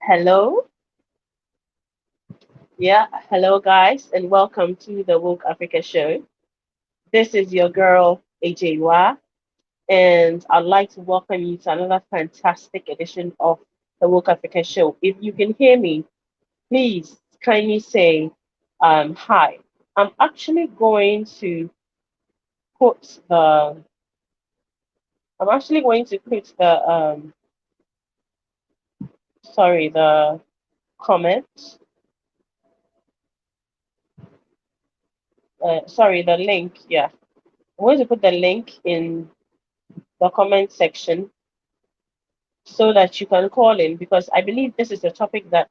Hello. Yeah, hello guys, and welcome to the Woke Africa Show. This is your girl AJwa, and I'd like to welcome you to another fantastic edition of the Woke Africa Show. If you can hear me, please kindly say hi. I'm actually going to put the I'm actually going to put the comment the link. Yeah, I'm going to put the link in the comment section so that you can call in because I believe this is a topic that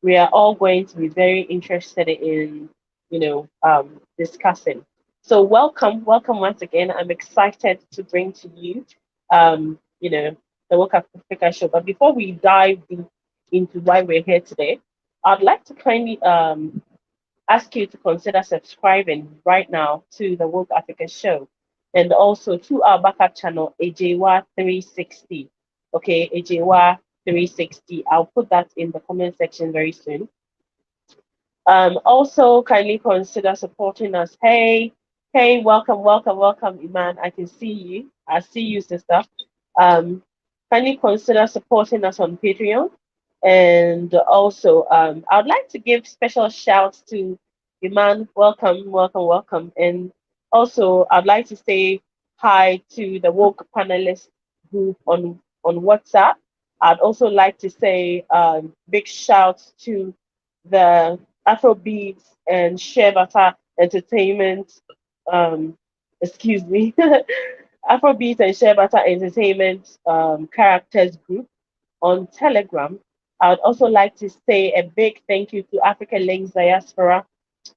we are all going to be very interested in, discussing. So welcome once again. I'm excited to bring to you, um, you know, the Work Africa show. But before we dive deep into why we're here today, I'd like to kindly ask you to consider subscribing right now to the Woke Africa show and also to our backup channel, AJWA 360. Okay, AJWA 360. I'll put that in the comment section very soon. Also, kindly consider supporting us. Hey, welcome, Iman. I can see you. I see you, sister. Um, Kindly consider supporting us on Patreon. And also, I would like to give special shouts to Iman. Welcome. And also, I'd like to say hi to the woke panelist group on WhatsApp. I'd also like to say big shouts to the Afrobeats and Shebata Entertainment, um, excuse me, Afrobeats and Shebata Entertainment characters group on Telegram. I would also like to say a big thank you to Africa Links Diaspora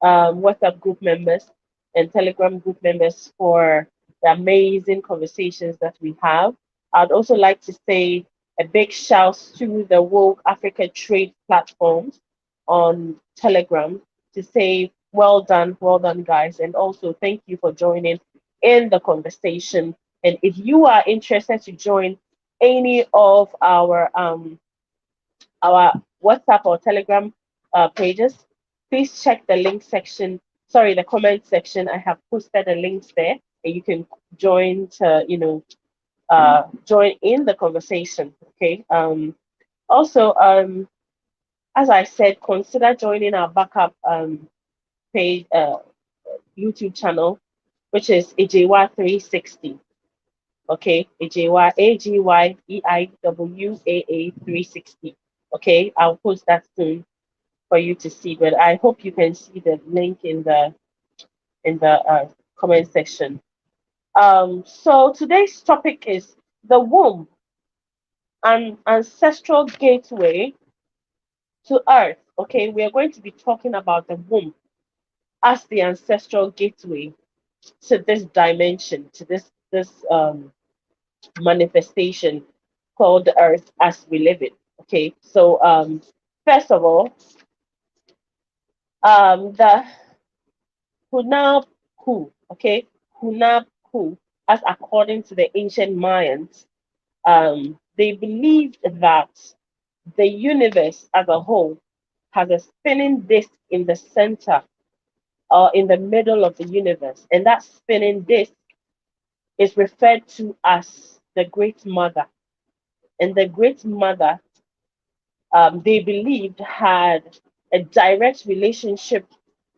WhatsApp group members and Telegram group members for the amazing conversations that we have. I'd also like to say a big shout to the Woke Africa Trade platforms on Telegram to say well done, guys, and also thank you for joining in the conversation. And if you are interested to join any of our WhatsApp or Telegram pages, please check the link section. Sorry, the comment section. I have posted the links there, and you can join to join in the conversation. Okay. Also, as I said, consider joining our backup page YouTube channel, which is Ejewa 360. Okay, Ejewa AGYEIWAA 360. Okay, I'll post that soon for you to see, but I hope you can see the link in the comment section. So today's topic is the womb, an ancestral gateway to Earth. Okay, we are going to be talking about the womb as the ancestral gateway to this dimension, to this manifestation called the Earth as we live it. Okay, so first of all, the Hunabku, okay, Hunabku, as according to the ancient Mayans, they believed that the universe as a whole has a spinning disk in the center or in the middle of the universe, and that spinning disk is referred to as the Great Mother. And the Great Mother, they believed, had a direct relationship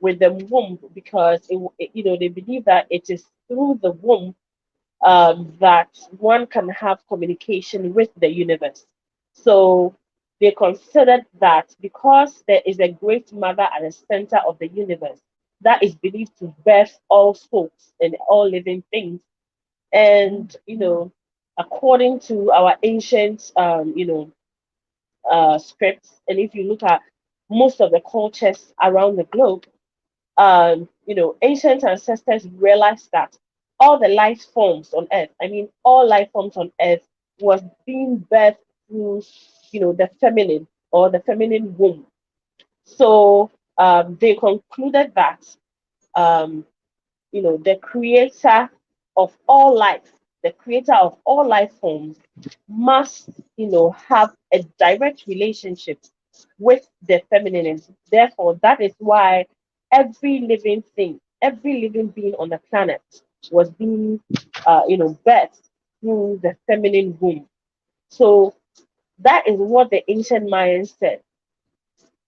with the womb because they believe that it is through the womb that one can have communication with the universe. So they considered that because there is a great mother at the center of the universe that is believed to birth all souls and all living things. And, according to our ancient, scripts, and if you look at most of the cultures around the globe, ancient ancestors realized that all the life forms on earth, I mean, all life forms on earth was being birthed through, the feminine or the feminine womb. So they concluded that, um, the creator of all life, the creator of all life forms must, have a direct relationship with the feminine. Therefore, that is why every living thing, every living being on the planet was being, birthed through the feminine womb. So that is what the ancient Mayans said.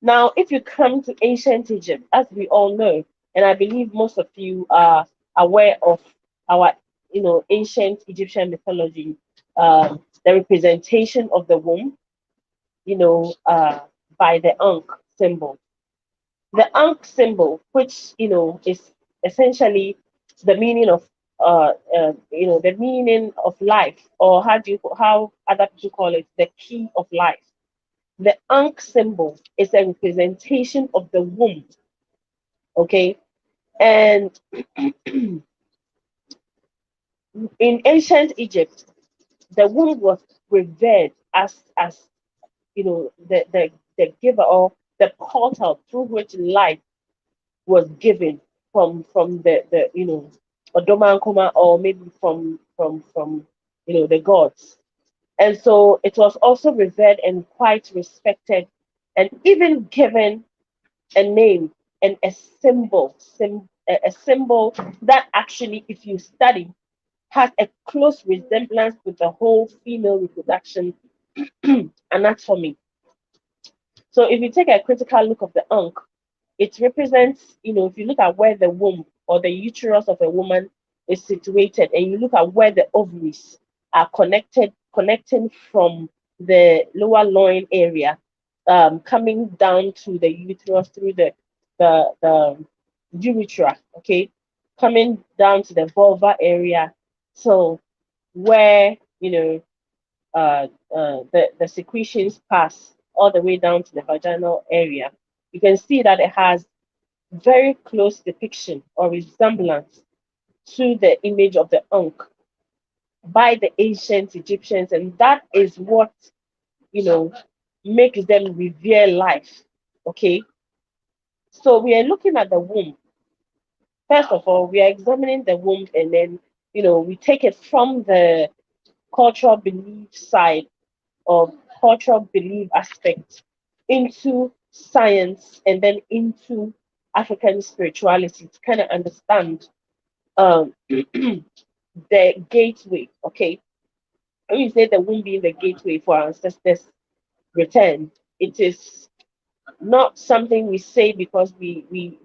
Now, if you come to ancient Egypt, as we all know, and I believe most of you are aware of our, ancient Egyptian mythology, the representation of the womb, by the Ankh symbol. The Ankh symbol, which is essentially the meaning of the meaning of life, or how other people call it, the key of life. The Ankh symbol is a representation of the womb. Okay, and in ancient Egypt, the womb was revered as the giver, or the portal through which life was given from the Odoma Nkoma, or maybe from the gods. And so it was also revered and quite respected, and even given a name and a a symbol that actually, if you study, has a close resemblance with the whole female reproduction anatomy. So if you take a critical look of the Ankh, it represents, if you look at where the womb or the uterus of a woman is situated, and you look at where the ovaries are connecting from the lower loin area, coming down to the uterus through the urethra, okay, coming down to the vulva area. So where the secretions pass all the way down to the vaginal area, you can see that it has very close depiction or resemblance to the image of the Ankh by the ancient Egyptians, and that is what you know makes them revere life. Okay, so we are looking at the womb. First of all, we are examining the womb, and then we take it from the cultural belief side, or cultural belief aspect, into science, and then into African spirituality to kind of understand the gateway. Okay, when you say the womb being the gateway for our ancestors' return, it is not something we say because we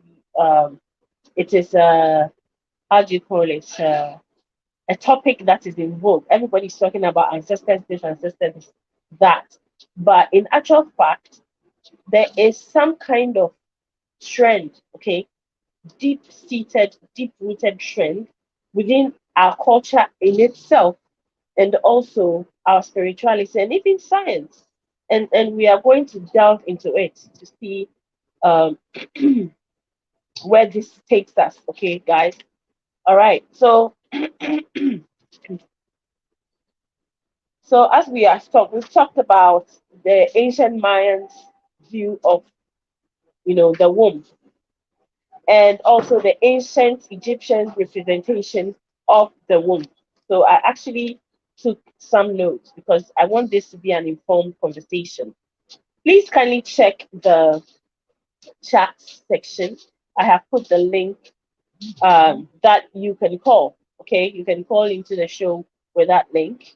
it is how do you call it, a topic that is in vogue. Everybody's talking about ancestors this, ancestors that, but in actual fact, there is some kind of trend, okay, deep-seated, deep-rooted trend within our culture in itself, and also our spirituality and even science. And we are going to delve into it to see um, where this takes us. Okay, guys. All right. So as we've talked about the ancient Mayans' view of the womb, and also the ancient Egyptian representation of the womb. So I actually took some notes because I want this to be an informed conversation. Please kindly check the chat section. I have put the link that you can call. Okay, you can call into the show with that link.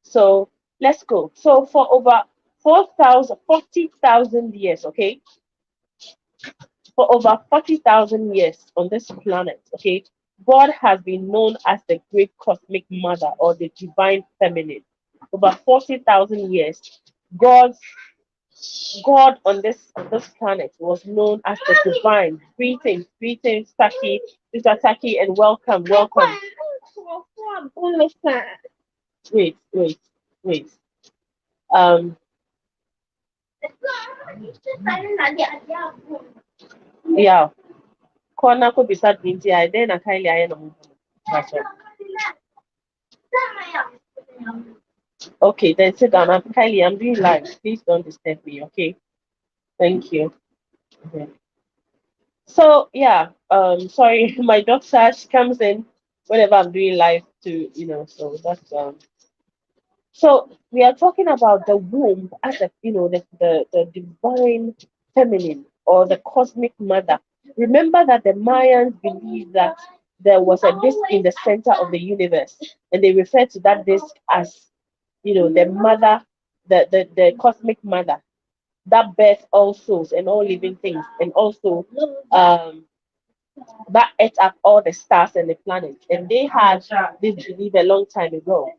So let's go. So for over 40,000 years, okay, for over 40,000 years on this planet, okay, God has been known as the great cosmic mother, or the divine feminine. Over 40,000 years, God's God on this planet was known as the divine. Greetings, greetings, Taki, Sister Taki, and welcome, welcome. Wait, wait, wait. Um, yeah. Corner could be sad binti. I then a kindly I know. Okay, then sit down. Kylie, I'm doing live. Please don't disturb me, okay? Thank you. Okay. So yeah, sorry, my doctor, she comes in whenever I'm doing live to, so that's So we are talking about the womb as a, the divine feminine or the cosmic mother. Remember that the Mayans believed that there was a disk in the center of the universe, and they refer to that disk as, the mother, the cosmic mother that births all souls and all living things, and also um, that ate up all the stars and the planets. And they had this belief a long time ago.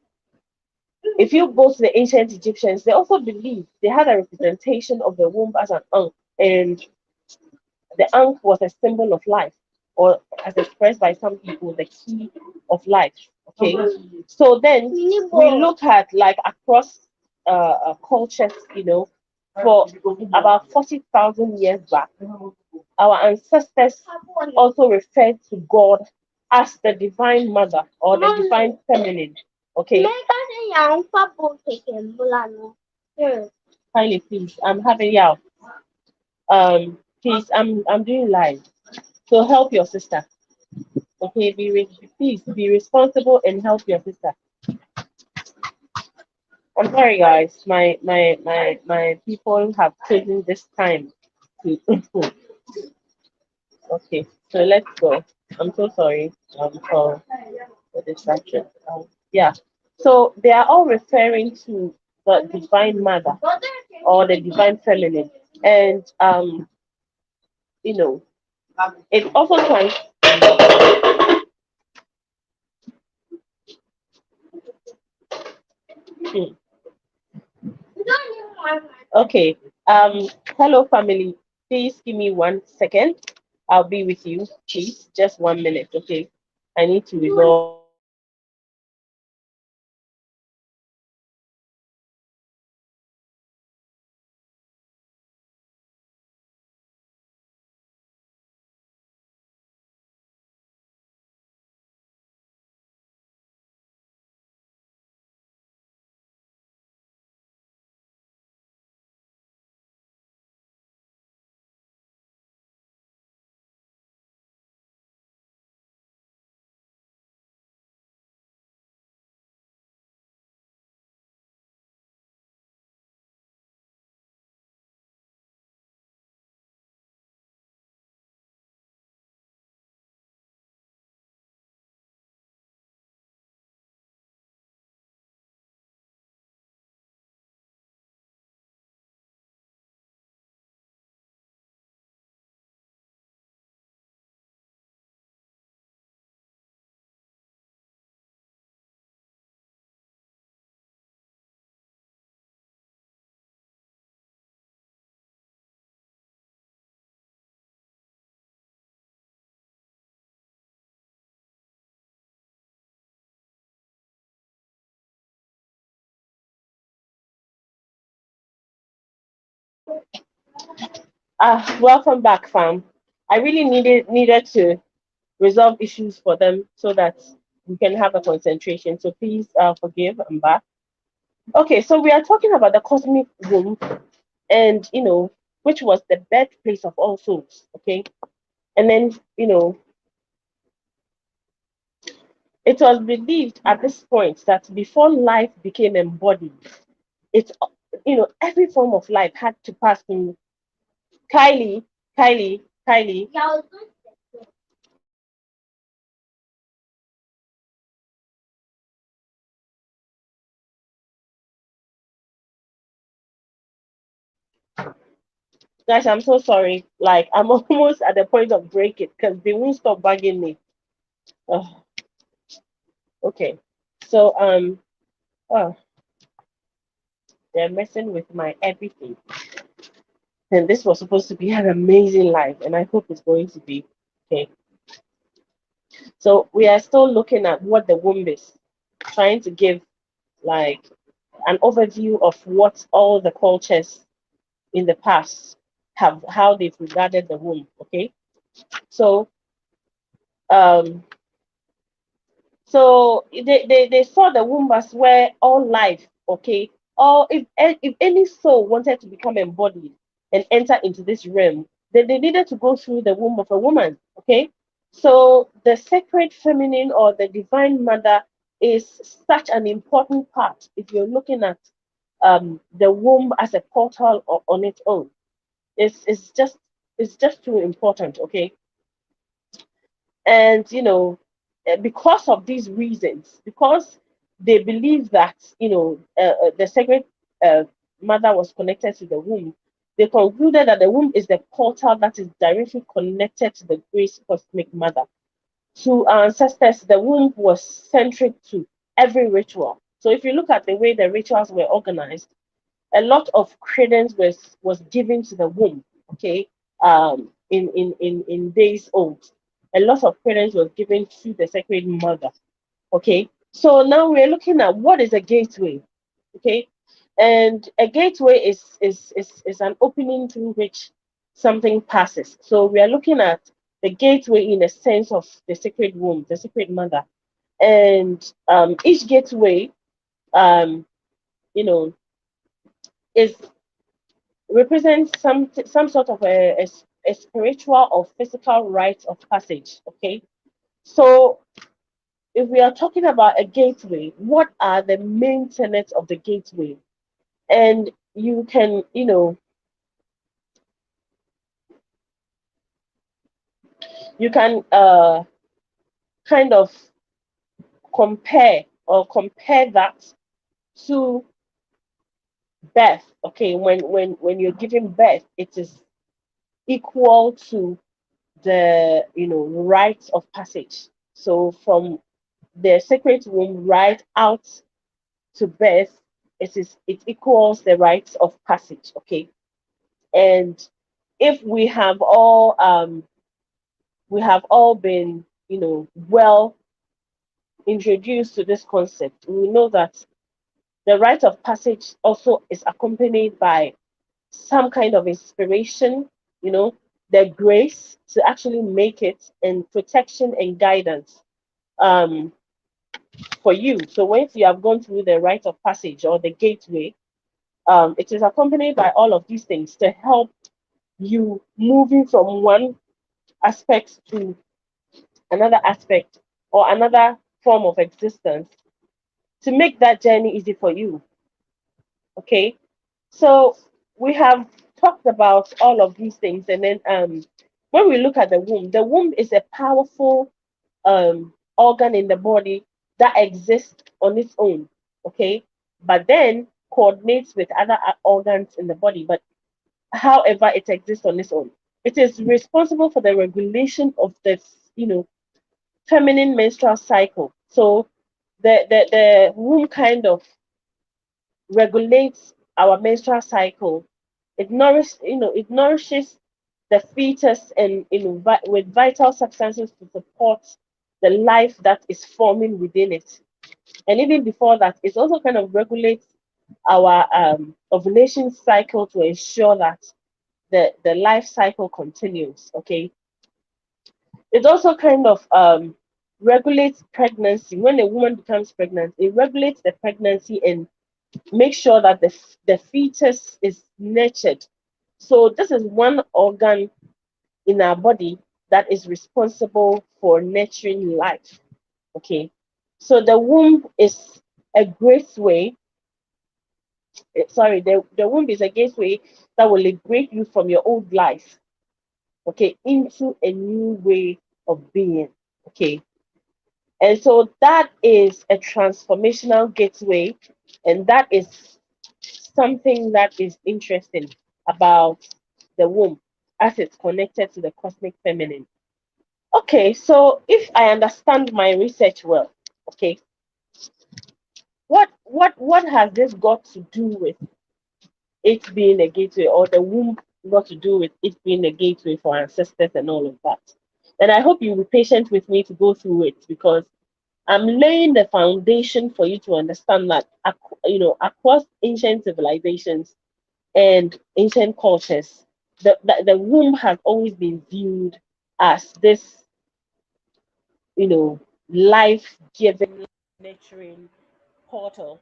If you go to the ancient Egyptians, they also believed they had a representation of the womb as an ankh, and the ankh was a symbol of life, or as expressed by some people, the key of life. Okay, so then we look at like across cultures, for about 40,000 years back, our ancestors also referred to God as the divine mother or the divine feminine. Okay. Kindly, please. I'm having you. Please. I'm doing live. So help your sister. Okay. Please be responsible and help your sister. I'm sorry, guys. My people have chosen this time to. Okay. So let's go. I'm so sorry for the distraction. Yeah. So they are all referring to the divine mother or the divine feminine, and you know, it also trans. Hmm. Okay. Hello, family. Please give me 1 second. I'll be with you. Please, just 1 minute. Okay. I need to resolve. Welcome back, fam. I really needed to resolve issues for them so that we can have a concentration. So please forgive. I'm back. Okay, so we are talking about the cosmic womb, and which was the birthplace of all souls. Okay, and then it was believed at this point that before life became embodied, it's every form of life had to pass through. Kylie, Kylie. Guys, I'm so sorry. Like, I'm almost at the point of breaking because they won't stop bugging me. Oh, okay. So, oh, they're messing with my everything. And this was supposed to be an amazing life, and I hope it's going to be. Okay. So, we are still looking at what the womb is, trying to give like an overview of what all the cultures in the past have, how they've regarded the womb. Okay. So, um, So they saw the womb as where all life, okay, or if any soul wanted to become embodied and enter into this realm, then they needed to go through the womb of a woman, okay. So the sacred feminine or the divine mother is such an important part if you're looking at the womb as a portal on its own. It's just too important, okay? And because of these reasons, because they believe that the sacred uh, mother was connected to the womb, they concluded that the womb is the portal that is directly connected to the grace cosmic mother. To our ancestors, the womb was centric to every ritual. So if you look at the way the rituals were organized, a lot of credence was given to the womb. Okay, in days old, a lot of credence was given to the sacred mother. Okay, so now we're looking at what is a gateway. Okay, and a gateway is an opening through which something passes. So we are looking at the gateway in a sense of the sacred womb, the sacred mother, and each gateway, um, you know, is represents some sort of a spiritual or physical rite of passage. Okay, so if we are talking about a gateway, what are the main tenets of the gateway? And you can kind of compare that to birth. Okay, when you're giving birth, it is equal to the rites of passage. So from the sacred womb right out to birth, it equals the rites of passage. Okay, and if we have all been well introduced to this concept, we know that the rite of passage also is accompanied by some kind of inspiration, the grace to actually make it, and protection and guidance um, for you. So once you have gone through the rite of passage or the gateway, it is accompanied by all of these things to help you moving from one aspect to another aspect or another form of existence to make that journey easy for you. Okay, so we have talked about all of these things, and then when we look at the womb is a powerful organ in the body that exists on its own. Okay, but then coordinates with other organs in the body. But however, it exists on its own. It is responsible for the regulation of the feminine menstrual cycle. So the womb kind of regulates our menstrual cycle. It nourishes the fetus and with vital substances to support the life that is forming within it. And even before that, it also kind of regulates our ovulation cycle to ensure that the life cycle continues. Okay, it also kind of regulates pregnancy. When a woman becomes pregnant, it regulates the pregnancy and make sure that the fetus is nurtured. So this is one organ in our body that is responsible for nurturing life. Okay, so the womb is a great way. Sorry, the womb is a gateway that will liberate you from your old life. Okay, into a new way of being. Okay, and so that is a transformational gateway, and that is something that is interesting about the womb as it's connected to the cosmic feminine. Okay, so if I understand my research well, okay, what has this got to do with it being a gateway, or the womb got to do with it being a gateway for ancestors and all of that? And I hope you'll be patient with me to go through it, because I'm laying the foundation for you to understand that across ancient civilizations and ancient cultures, the womb has always been viewed as this, life-giving, nurturing portal,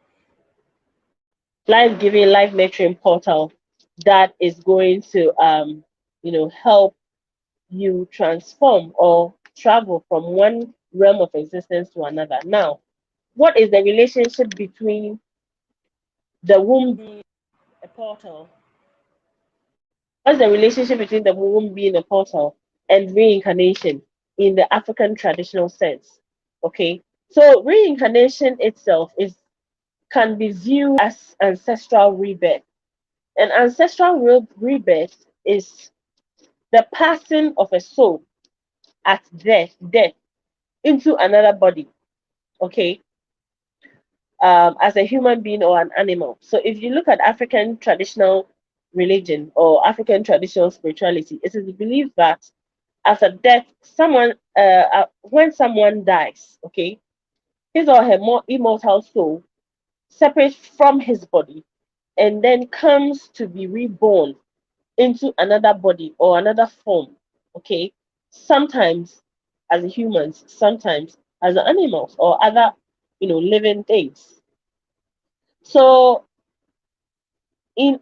life-giving, life-nurturing portal that is going to, help you transform or travel from one realm of existence to another. Now, what is the relationship between the womb being a portal? What's the relationship between the womb being a portal and reincarnation in the African traditional sense? Okay, so reincarnation itself is can be viewed as ancestral rebirth. An ancestral rebirth is the passing of a soul at death into another body. Okay, as a human being or an animal. So if you look at African traditional religion or African traditional spirituality, it is believed that after death, when someone dies, okay, his or her more immortal soul separates from his body and then comes to be reborn into another body or another form, okay, sometimes as humans, sometimes as animals or other, living things. So in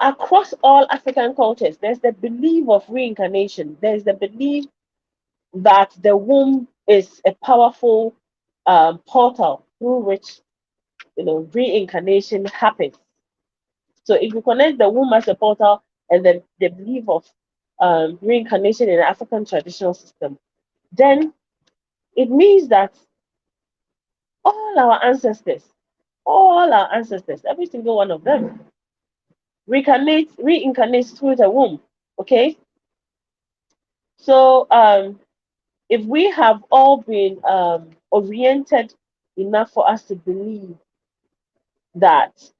across all African cultures, there's the belief of reincarnation. There's the belief that the womb is a powerful portal through which reincarnation happens. So if you connect the womb as a portal and then the belief of reincarnation in the African traditional system, then it means that all our ancestors, every single one of them, reincarnates through the womb. Okay, so if we have all been oriented enough for us to believe that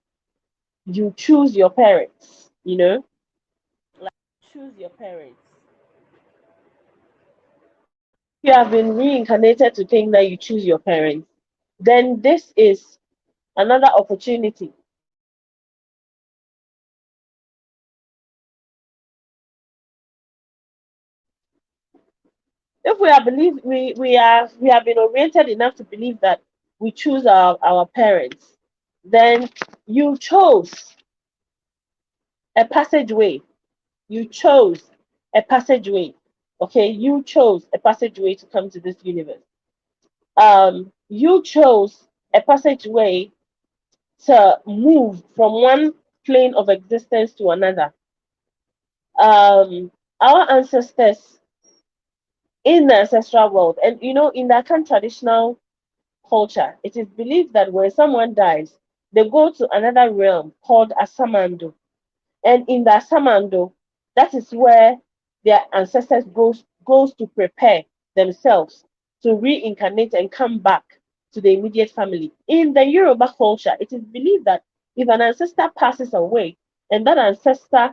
you choose your parents, like choose your parents. You have been reincarnated to think that you choose your parents, then this is another opportunity. If we are believe we have been oriented enough to believe that we choose our parents, then you chose a passageway. You chose a passageway. Okay, you chose a passageway to come to this universe. You chose a passageway to move from one plane of existence to another. Our ancestors in the ancestral world, and in the Akan traditional culture, it is believed that when someone dies, they go to another realm called Asamando. And in the Asamando, that is where their ancestors goes to prepare themselves to reincarnate and come back to the immediate family. In the Yoruba culture, it is believed that if an ancestor passes away and that ancestor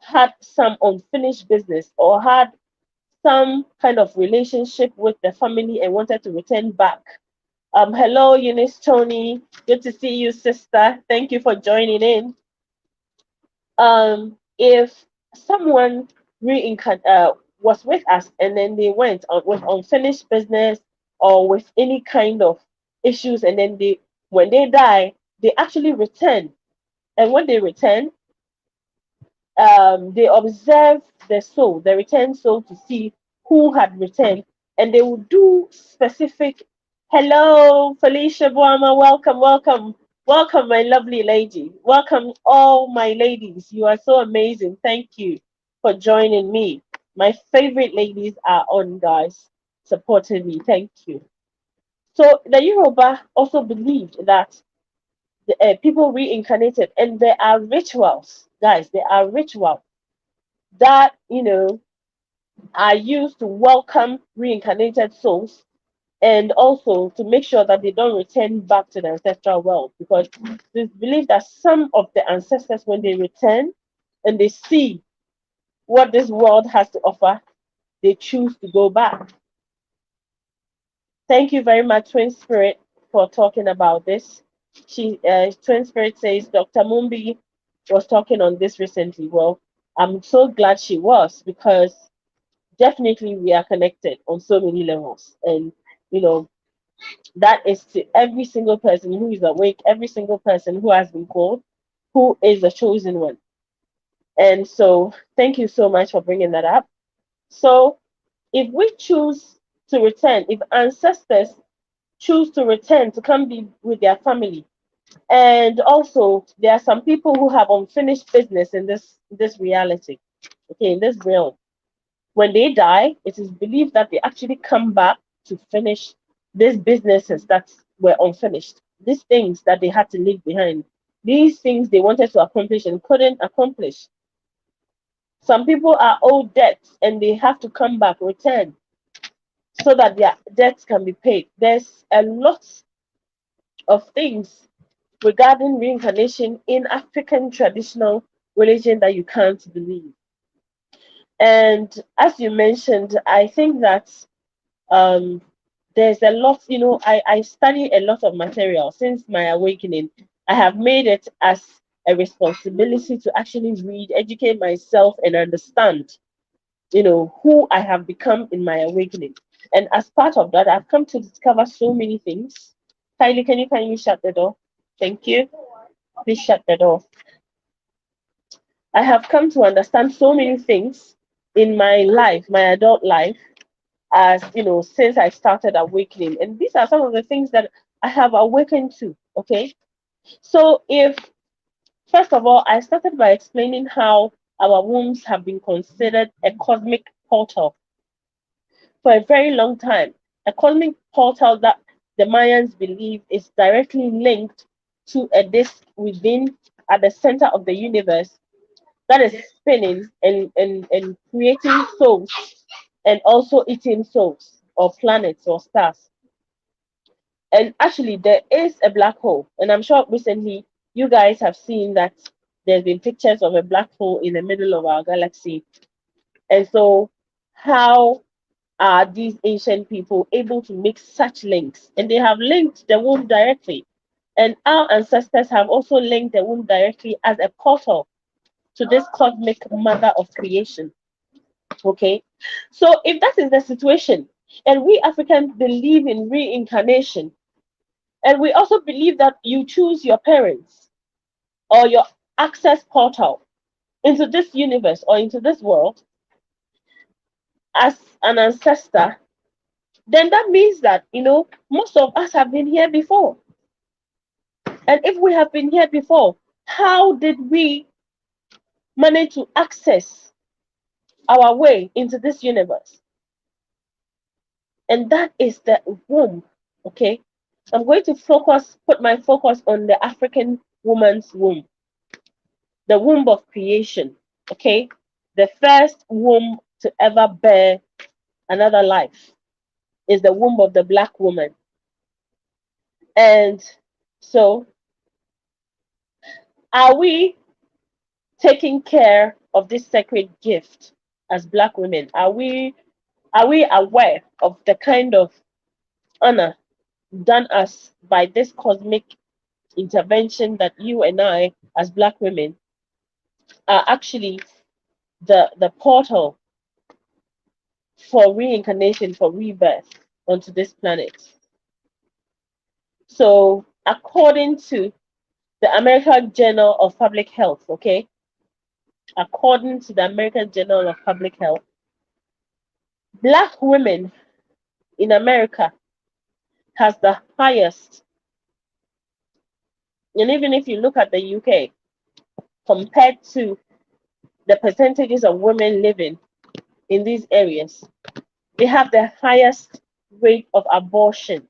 had some unfinished business or had some kind of relationship with the family and wanted to return back. Hello, Eunice Tony. Good to see you, sister. Thank you for joining in. If someone was with us and then they went on with unfinished business or with any kind of issues, and then when they die, they actually return. And when they return, they observe the soul, the returned soul, to see who had returned, and they will do specific. Hello, Felicia Boama, welcome, welcome, welcome, my lovely lady. Welcome, all my ladies. You are so amazing. Thank you for joining me. My favorite ladies are on, guys, supporting me. Thank you. So the Yoruba also believed that people reincarnated, and there are rituals, guys. There are rituals that are used to welcome reincarnated souls and also to make sure that they don't return back to the ancestral world, because it's believed that some of the ancestors, when they return and they see what this world has to offer, they choose to go back. Thank you very much, Twin Spirit, for talking about this. Twin Spirit says Dr. Mumbi was talking on this recently. Well, I'm so glad she was, because definitely we are connected on so many levels. And you know that is to every single person who is awake, every single person who has been called, who is the chosen one. And so thank you so much for bringing that up. So if we choose to return, if ancestors choose to return to come be with their family. And also, there are some people who have unfinished business in this reality, okay, in this realm. When they die, it is believed that they actually come back to finish these businesses that were unfinished, these things that they had to leave behind, these things they wanted to accomplish and couldn't accomplish. Some people are owed debts and they have to come back, return, so that their debts can be paid. There's a lot of things regarding reincarnation in African traditional religion that you can't believe. And as you mentioned, I think that um, there's a lot, I study a lot of material since my awakening. I have made it as a responsibility to actually read, educate myself, and understand, who I have become in my awakening. And as part of that, I've come to discover so many things. Kylie, can you kindly shut the door? Thank you. Please shut the door. I have come to understand so many things in my life, my adult life, as since I started awakening. And these are some of the things that I have awakened to. Okay. So if first of all, I started by explaining how our wombs have been considered a cosmic portal for a very long time. A cosmic portal that the Mayans believe is directly linked to a disk within at the center of the universe that is spinning and creating souls and also eating souls or planets or stars. And actually, there is a black hole, and I'm sure recently you guys have seen that there's been pictures of a black hole in the middle of our galaxy. And so, how are these ancient people able to make such links? And they have linked the womb directly. And our ancestors have also linked the womb directly as a portal to this cosmic mother of creation. Okay, so if that is the situation, and we Africans believe in reincarnation, and we also believe that you choose your parents or your access portal into this universe or into this world as an ancestor, then that means that most of us have been here before. And if we have been here before, how did we manage to access our way into this universe? And that is the womb. Okay, I'm going to put my focus on the African woman's womb, the womb of creation. Okay, the first womb to ever bear another life is the womb of the black woman. And so, are we taking care of this sacred gift as black women? Are we aware of the kind of honor done us by this cosmic intervention that you and I, as black women, are actually the portal for reincarnation, for rebirth onto this planet? So, according to the American Journal of Public Health, okay, according to the American Journal of Public Health, black women in America has the highest, and even if you look at the UK compared to the percentages of women living in these areas, they have the highest rate of abortion.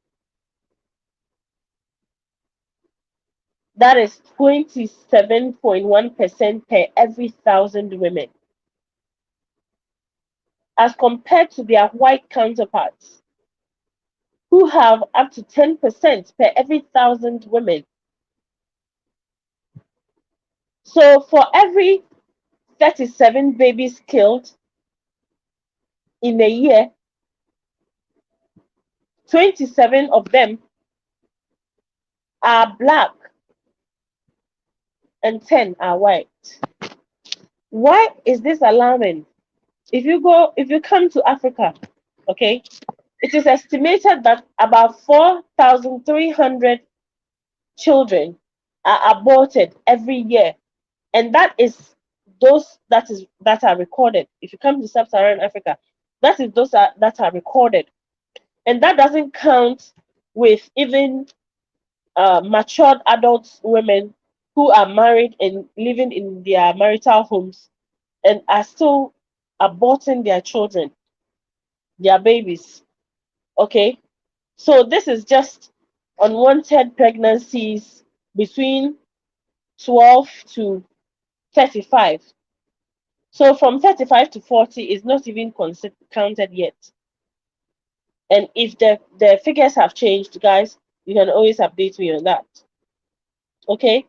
That is 27.1% per every 1,000 women, as compared to their white counterparts, who have up to 10% per every 1,000 women. So for every 37 babies killed in a year, 27 of them are black and 10 are white. Why is this alarming? If you come to Africa, okay, it is estimated that about 4,300 children are aborted every year, and that is those that are recorded. If you come to sub-Saharan Africa, that is those that are recorded, and that doesn't count with even matured adult women who are married and living in their marital homes and are still aborting their children, their babies. Okay, so this is just unwanted pregnancies between 12 to 35. So from 35 to 40 is not even counted yet. And if the figures have changed, guys, you can always update me on that. Okay,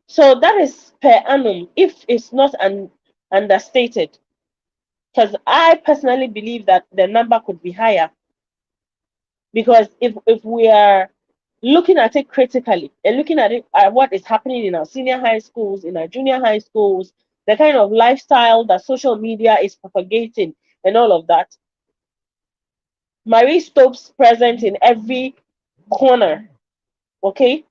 so that is per annum if it's not understated. Because I personally believe that the number could be higher. Because if we are looking at it critically and looking at it at what is happening in our senior high schools, in our junior high schools, the kind of lifestyle that social media is propagating and all of that, Marie Stopes present in every corner. Okay,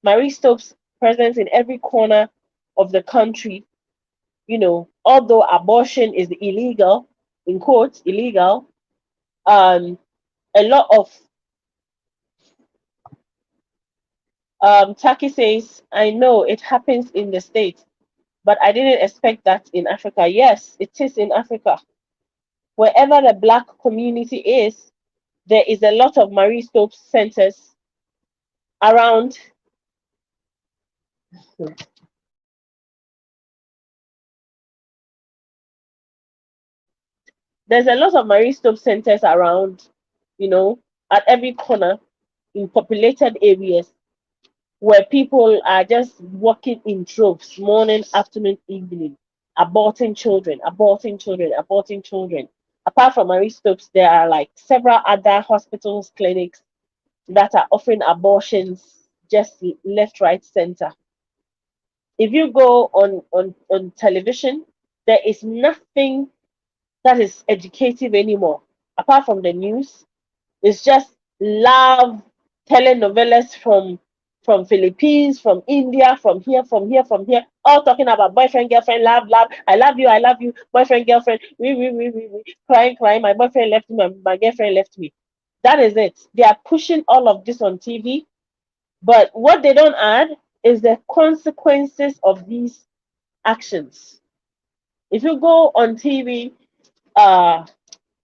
Marie Stopes present in every corner of the country. Although abortion is illegal, in quotes, illegal, a lot of Taki says, I know it happens in the States, but I didn't expect that in Africa. Yes, it is in Africa. Wherever the black community is, there is a lot of Marie Stopes centers around. There's a lot of Marie Stopes centers around, you know, at every corner in populated areas where people are just walking in droves, morning, afternoon, evening, aborting children, aborting children, aborting children. Apart from Marie Stopes, there are like several other hospitals, clinics that are offering abortions just left, right, center. If you go on television, there is nothing that is educative anymore. Apart from the news, it's just love telenovelas from Philippines, from India, from here, all talking about boyfriend, girlfriend, love, I love you, boyfriend, girlfriend, we, crying, crying, my boyfriend left me, my girlfriend left me. That is it. They are pushing all of this on TV, but what they don't add is the consequences of these actions. If you go on TV,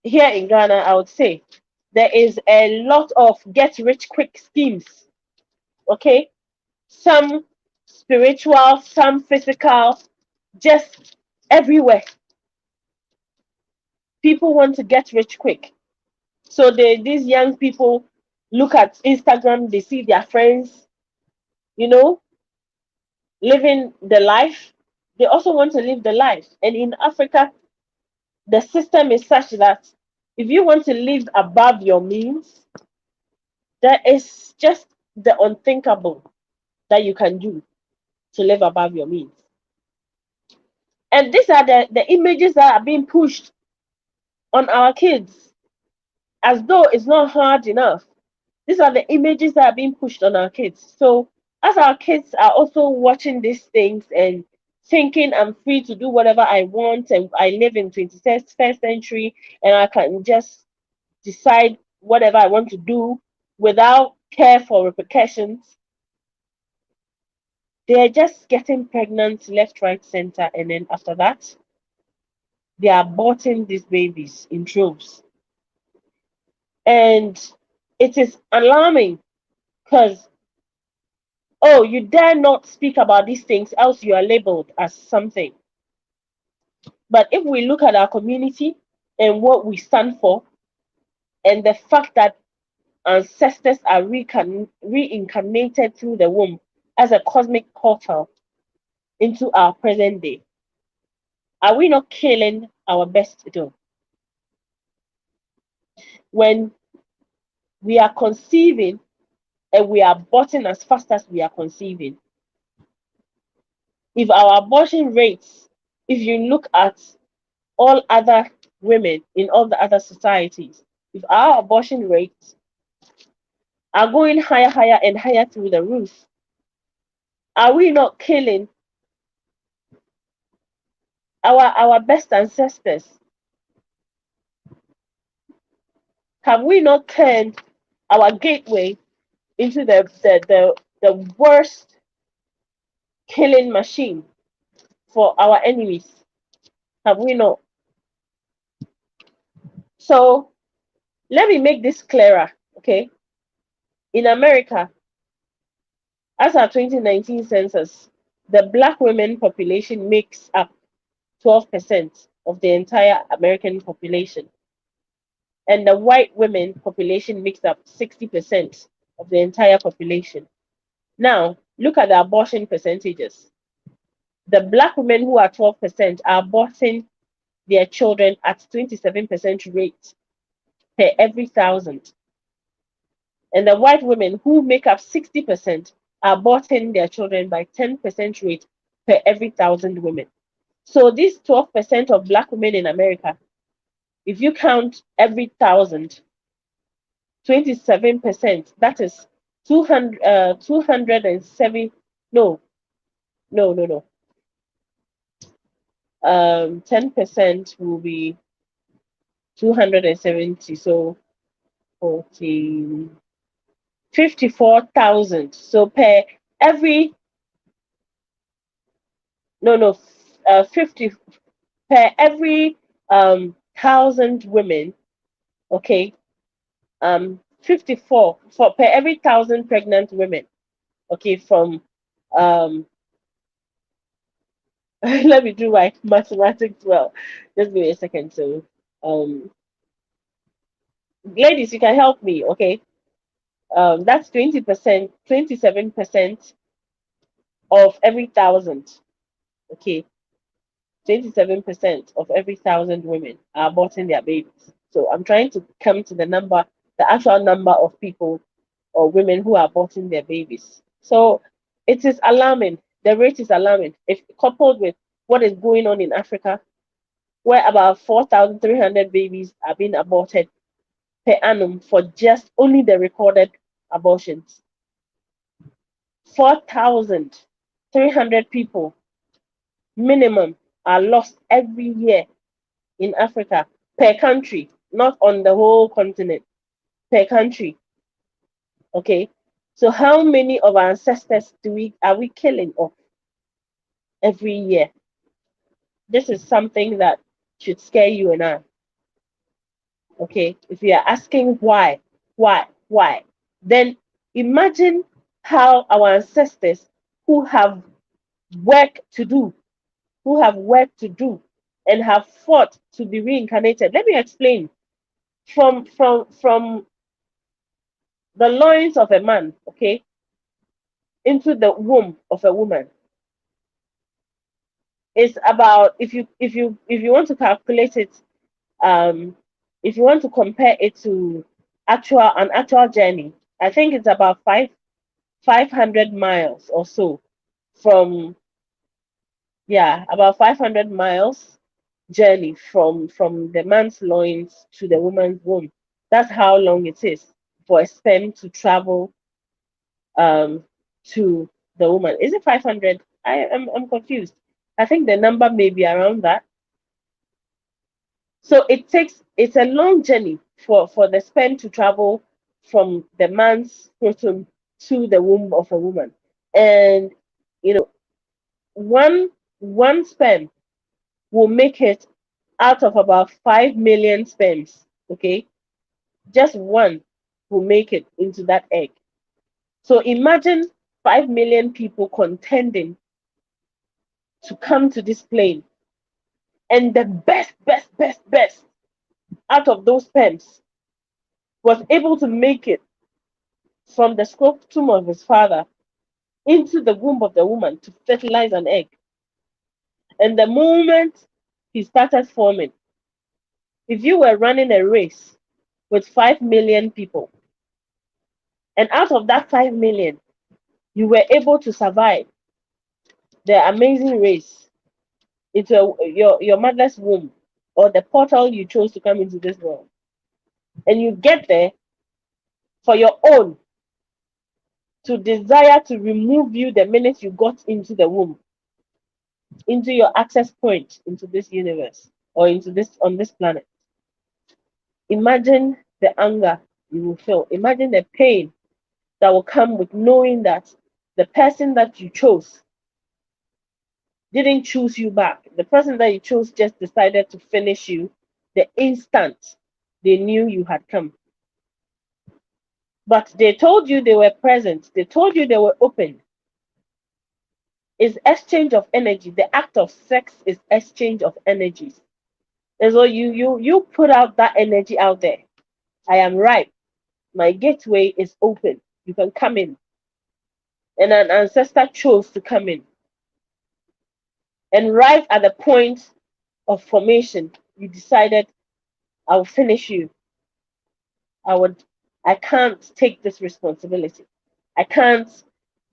here in Ghana, I would say there is a lot of get rich quick schemes. Okay, some spiritual, some physical, just everywhere. People want to get rich quick. So these young people look at Instagram, they see their friends, you know, living the life. They also want to live the life. And in Africa, the system is such that if you want to live above your means, there is just the unthinkable that you can do to live above your means. And these are the images that are being pushed on our kids as though it's not hard enough. These are the images that are being pushed on our kids. So as our kids are also watching these things and thinking I'm free to do whatever I want and I live in 21st century and I can just decide whatever I want to do without care for repercussions, they're just getting pregnant left, right, center, and then after that, they are aborting these babies in droves. And it is alarming because, oh, you dare not speak about these things, else you are labeled as something. But if we look at our community and what we stand for, and the fact that ancestors are reincarnated through the womb as a cosmic portal into our present day, are we not killing our best though? When we are conceiving and we are aborting as fast as we are conceiving, if our abortion rates, if you look at all other women in all the other societies, if our abortion rates are going higher, higher, and higher through the roof, are we not killing our best ancestors? Have we not turned our gateway into the worst killing machine for our enemies. Have we not? So let me make this clearer. Okay. In America, as our 2019 census, the black women population makes up 12% of the entire American population, and the white women population makes up 60% of the entire population. Now, look at the abortion percentages. The black women who are 12% are aborting their children at 27% rate per every thousand. And the white women who make up 60% are aborting their children by 10% rate per every thousand women. So this 12% of black women in America, if you count every thousand, 27%, that is 207, no, no. 10% will be 270, so 14, 54,000. So per every, no, 50 per every thousand women, okay, 54 for per every thousand pregnant women, okay, from um let me do my mathematics well. Just give me a second. So um ladies, you can help me, okay? That's 20%, 27% of every thousand, okay? 27% of every thousand women are aborting their babies. So I'm trying to come to the number, the actual number of people or women who are aborting their babies. So it is alarming. The rate is alarming. If coupled with what is going on in Africa, where about 4,300 babies are being aborted per annum for just only the recorded abortions. 4,300 people minimum are lost every year in Africa per country, not on the whole continent, per country. Okay. So how many of our ancestors are we killing off every year? This is something that should scare you and I. Okay. If you are asking why, then imagine how our ancestors who have work to do, and have fought to be reincarnated. Let me explain. From the loins of a man, okay, into the womb of a woman, is about, if you want to calculate it, um if you want to compare it to actual journey, I think it's about 500 miles or so, from, yeah, about 500 miles journey from the man's loins to the woman's womb. That's how long it is for a sperm to travel um to the woman. Is it 500? I'm confused. I think the number may be around that. So it's a long journey for the sperm to travel from the man's scrotum to the womb of a woman. And you know, one sperm will make it out of about 5 million sperms. Okay, just one will make it into that egg. So imagine 5 million people contending to come to this plane, and the best out of those sperms was able to make it from the scrotum of his father into the womb of the woman to fertilize an egg. And the moment he started forming, if you were running a race with 5 million people, and out of that 5 million, you were able to survive the amazing race into your mother's womb, or the portal you chose to come into this world, and you get there for your own to desire to remove you the minute you got into the womb, into your access point into this universe, or into this on this planet. Imagine the anger you will feel. Imagine the pain that will come with knowing that the person that you chose didn't choose you back. The person that you chose just decided to finish you the instant they knew you had come. But they told you they were present, they told you they were open. It's exchange of energy. The act of sex is exchange of energies. And so you put out that energy out there. I am ripe. My gateway is open. You can come in. And an ancestor chose to come in. And right at the point of formation, you decided, I will finish you. I would I can't take this responsibility. I can't,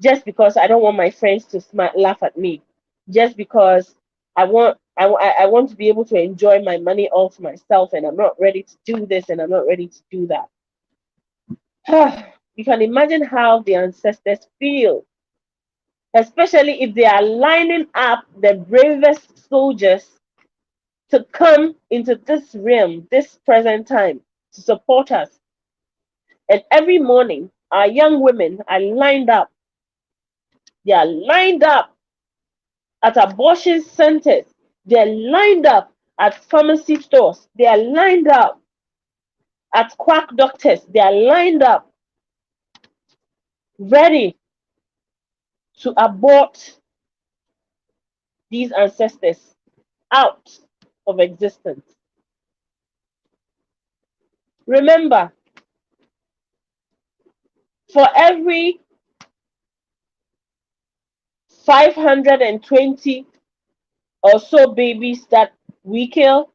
just because I don't want my friends to laugh at me, just because I want to be able to enjoy my money all to myself, and I'm not ready to do this and I'm not ready to do that. You can imagine how the ancestors feel, especially if they are lining up the bravest soldiers to come into this realm, this present time, to support us. And every morning, our young women are lined up. They are lined up at abortion centers. They're lined up at pharmacy stores. They are lined up at quack doctors. They are lined up ready to abort these ancestors out of existence. Remember, for every 520 or so babies that we kill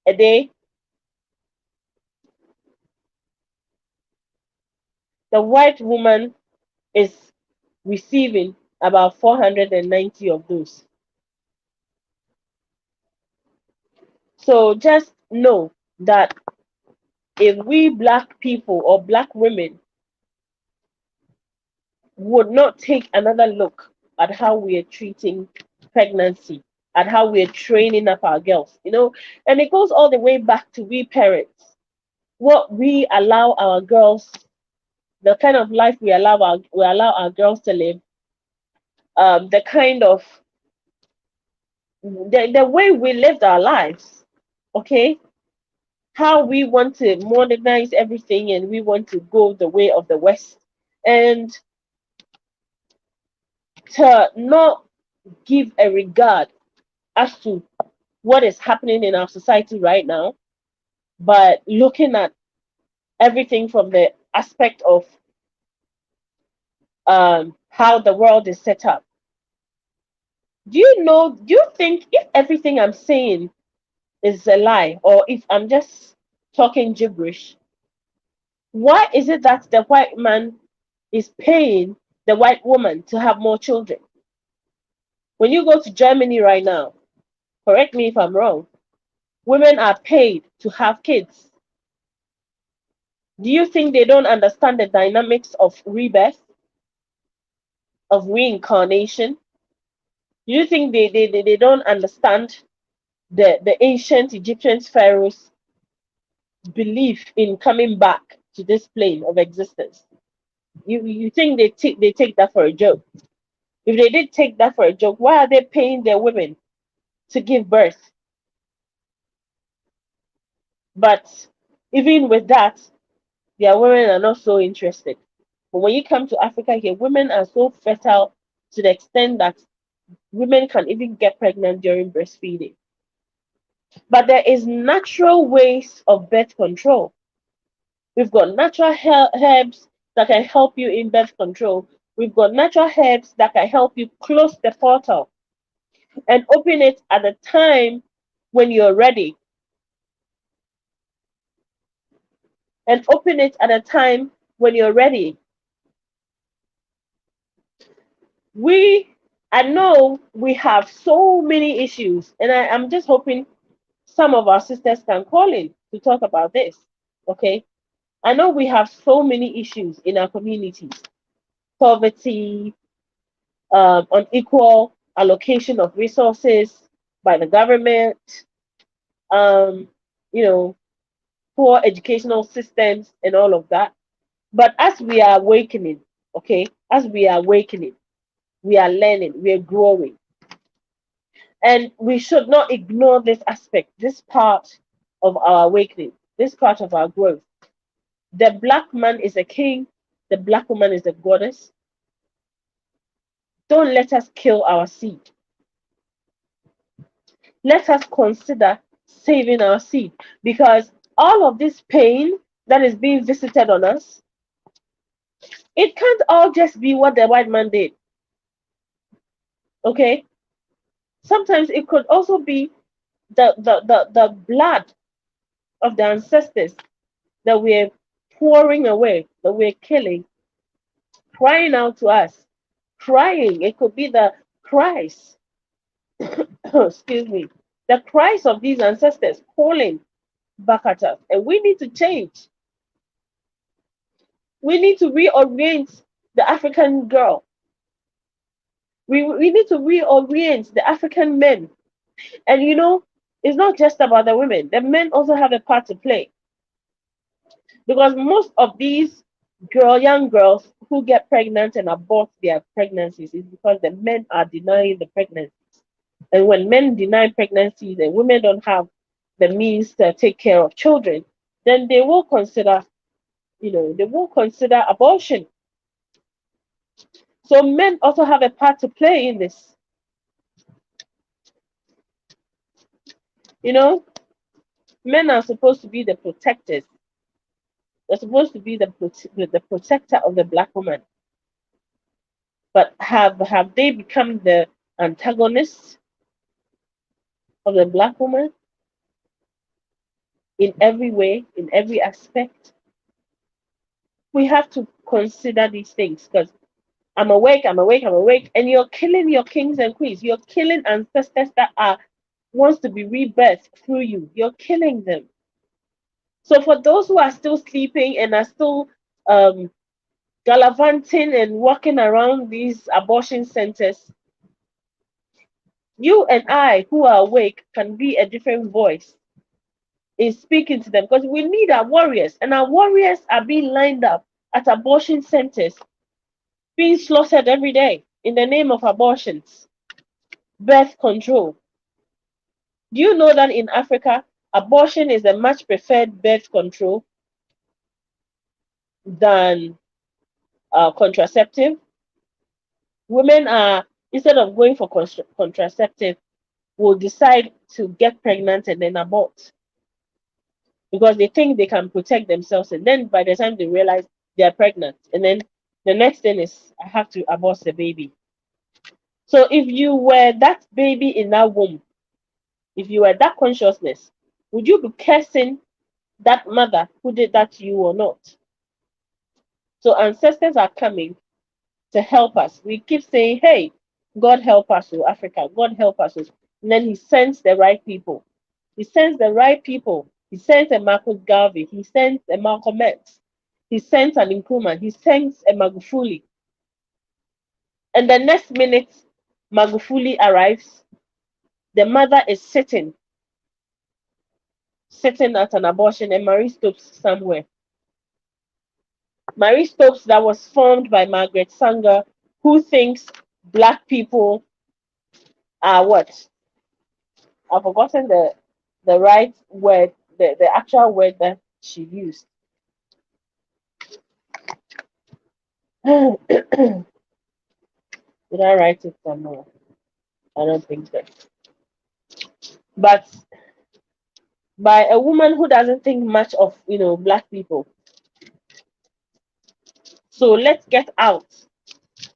a day, the white woman is receiving about 490 of those. So just know that if we black people or black women would not take another look at how we are treating pregnancy, at how we are training up our girls, and it goes all the way back to we parents, what we allow our girls, the kind of life we allow our girls to live, the kind of the way we lived our lives, okay, how we want to modernize everything and we want to go the way of the West, and to not give a regard as to what is happening in our society right now, but looking at everything from the aspect of how the world is set up. Do you think if everything I'm saying is a lie, or if I'm just talking gibberish, why is it that the white man is paying the white woman to have more children? When you go to Germany right now, correct me if I'm wrong, women are paid to have kids. Do you think they don't understand the dynamics of rebirth, of reincarnation? Do you think they don't understand the ancient Egyptian pharaohs' belief in coming back to this plane of existence? You think they take that for a joke? If they did take that for a joke, why are they paying their women to give birth? But even with that, their women are not so interested. But when you come to Africa here, women are so fertile to the extent that women can even get pregnant during breastfeeding. But there is natural ways of birth control. We've got natural herbs that can help you in birth control. We've got natural herbs that can help you close the portal and open it at the time when you're ready. And open it at a time when you're ready. I know we have so many issues, and I'm just hoping some of our sisters can call in to talk about this. Okay. I know we have so many issues in our communities: poverty, unequal allocation of resources by the government, um, you know, poor educational systems and all of that. But as we are awakening, okay, as we are awakening, we are learning, we are growing. And we should not ignore this aspect, this part of our awakening, this part of our growth. The black man is a king, the black woman is a goddess. Don't let us kill our seed. Let us consider saving our seed, because all of this pain that is being visited on us, it can't all just be what the white man did. Okay? Sometimes it could also be the blood of the ancestors that we're pouring away, that we're killing, crying out to us, crying. It could be the cries, excuse me, the cries of these ancestors calling back at us. And we need to change. We need to reorient the African girl. We need to reorient the African men. And you know, it's not just about the women. The men also have a part to play. Because most of these young girls who get pregnant and abort their pregnancies is because the men are denying the pregnancies. And when men deny pregnancies and women don't have the means to take care of children, then they will consider, they will consider abortion. So men also have a part to play in this. You know, men are supposed to be the protectors. They're supposed to be the protector of the black woman. But have they become the antagonists of the black woman in every way, in every aspect? We have to consider these things, because I'm awake, I'm awake, I'm awake, and you're killing your kings and queens. You're killing ancestors that are wants to be rebirthed through you. You're killing them. So for those who are still sleeping and are still gallivanting and walking around these abortion centers, you and I who are awake can be a different voice in speaking to them, because we need our warriors, and our warriors are being lined up at abortion centers, being slaughtered every day in the name of abortions, birth control. Do you know that in Africa, abortion is a much preferred birth control than contraceptive? Women are, instead of going for contraceptive, will decide to get pregnant and then abort, because they think they can protect themselves. And then by the time they realize they are pregnant, and then the next thing is, I have to abort the baby. So if you were that baby in that womb, if you were that consciousness, would you be cursing that mother who did that to you or not? So ancestors are coming to help us. We keep saying, hey, God help us, oh, Africa, God help us. Oh. And then he sends the right people. He sends the right people. He sends a Marcus Garvey. He sends a Malcolm X. He sends an Nkrumah. He sends a Magufuli. And the next minute, Magufuli arrives. The mother is sitting at an abortion, and Marie Stopes somewhere. Marie Stopes, that was formed by Margaret Sanger, who thinks black people are what? I've forgotten the right word, the actual word that she used. Did I write it somewhere? I don't think so. But by a woman who doesn't think much of black people. So let's get out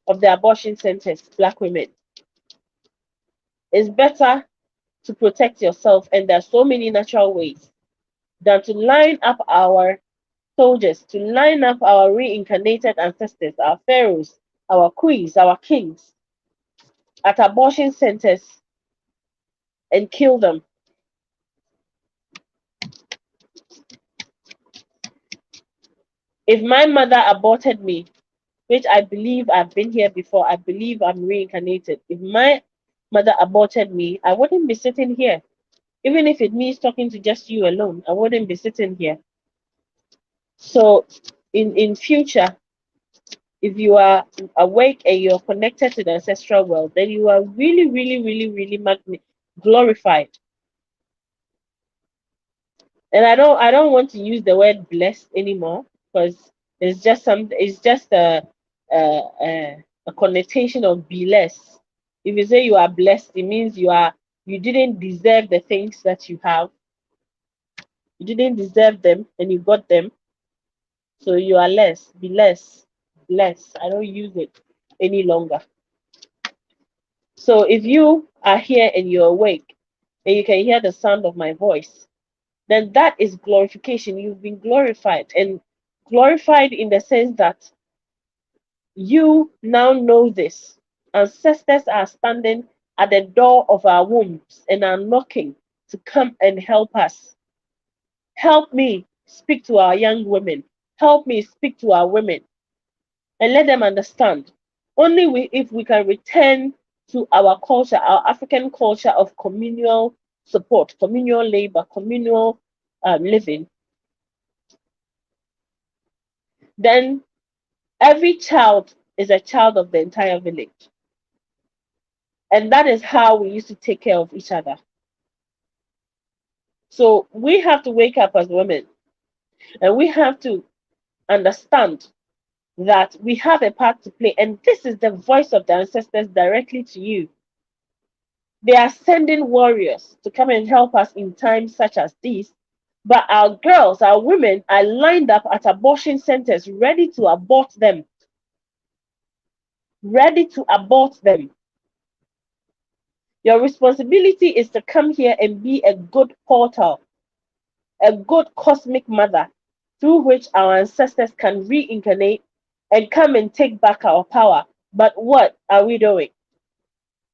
of the abortion centers, black women. It's better to protect yourself, and there are so many natural ways than to line up our soldiers, to line up our reincarnated ancestors, our pharaohs, our queens, our kings at abortion centers and kill them. If my mother aborted me, which I believe I've been here before, I believe I'm reincarnated. If my mother aborted me, I wouldn't be sitting here. Even if it means talking to just you alone, I wouldn't be sitting here. So in future, if you are awake and you're connected to the ancestral world, then you are really, really, really, really glorified. And I don't want to use the word blessed anymore because it's just a connotation of be less. If you say you are blessed, it means you didn't deserve the things that you have. You didn't deserve them and you got them. So you are less. Be less. Bless. I don't use it any longer. So if you are here and you're awake and you can hear the sound of my voice, then that is glorification. You've been glorified, and glorified in the sense that you now know this. Ancestors are standing at the door of our wombs and are knocking to come and help us. Help me speak to our young women. Help me speak to our women and let them understand. If we can return to our culture, our African culture of communal support, communal labor, communal living, then every child is a child of the entire village. And that is how we used to take care of each other. So we have to wake up as women and we have to understand that we have a part to play. And this is the voice of the ancestors directly to you. They are sending warriors to come and help us in times such as these. But our girls, our women are lined up at abortion centers ready to abort them. Ready to abort them. Your responsibility is to come here and be a good portal, a good cosmic mother through which our ancestors can reincarnate and come and take back our power. But what are we doing?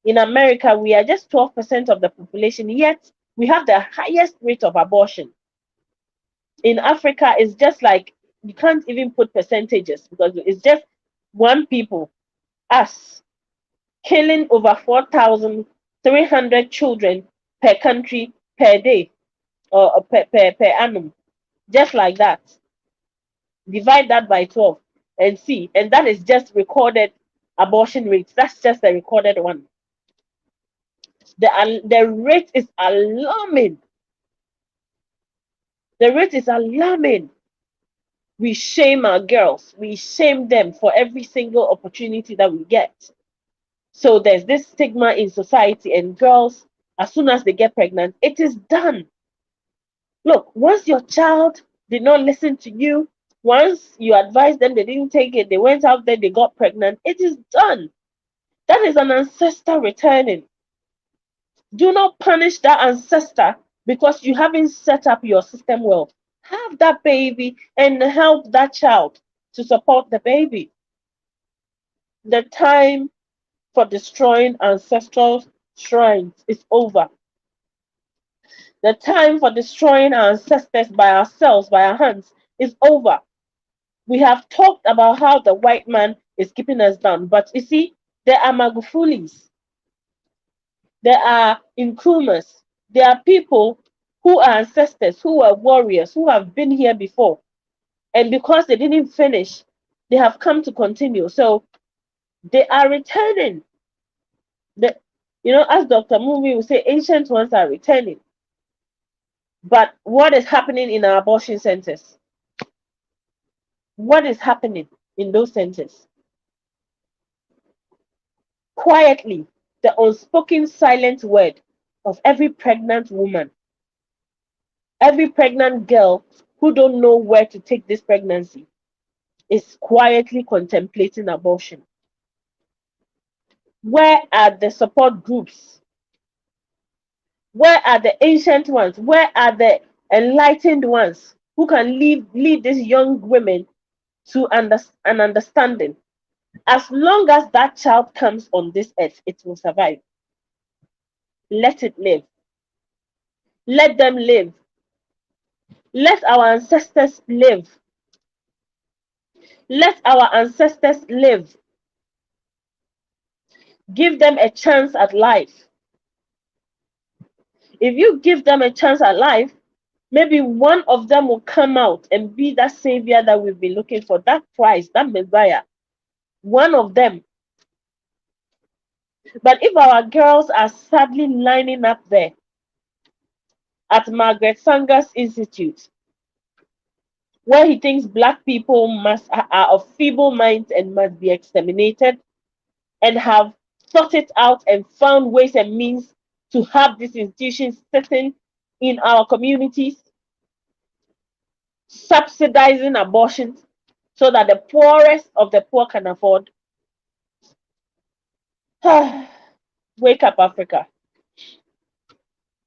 In America, we are just 12% of the population, yet we have the highest rate of abortion. In Africa, it's just like you can't even put percentages because it's just one people, us, killing over 4,300 children per country per day or per annum. Just like that. Divide that by 12 and see. And that is just recorded abortion rates. That's just the recorded one. The rate is alarming. The rate is alarming. We shame our girls. We shame them for every single opportunity that we get. So there's this stigma in society, and girls, as soon as they get pregnant, it is done. Look, once your child did not listen to you, once you advised them, they didn't take it, they went out there, they got pregnant, it is done. That is an ancestor returning. Do not punish that ancestor because you haven't set up your system well. Have that baby and help that child to support the baby. The time for destroying ancestral shrines is over. The time for destroying our ancestors by ourselves, by our hands, is over. We have talked about how the white man is keeping us down, but you see, there are Magufulis, there are Nkrumahs, there are people who are ancestors, who are warriors, who have been here before. And because they didn't finish, they have come to continue. So they are returning. The, as Dr. Mumi will say, ancient ones are returning. But what is happening in our abortion centers? What is happening in those centers? Quietly, the unspoken silent word of every pregnant woman, every pregnant girl who don't know where to take this pregnancy is quietly contemplating abortion. Where are the support groups? Where are the ancient ones? Where are the enlightened ones who can lead these young women to an understanding? As long as that child comes on this earth, it will survive. Let it live. Let them live. Let our ancestors live. Let our ancestors live. Give them a chance at life. If you give them a chance at life, Maybe one of them will come out and be that savior that we've been looking for, that Christ, that Messiah. One of them. But if our girls are sadly lining up there at Margaret Sanger's Institute, where he thinks black people are of feeble minds and must be exterminated, and have thought it out and found ways and means to have these institutions sitting in our communities, subsidizing abortions so that the poorest of the poor can afford. Wake up, Africa.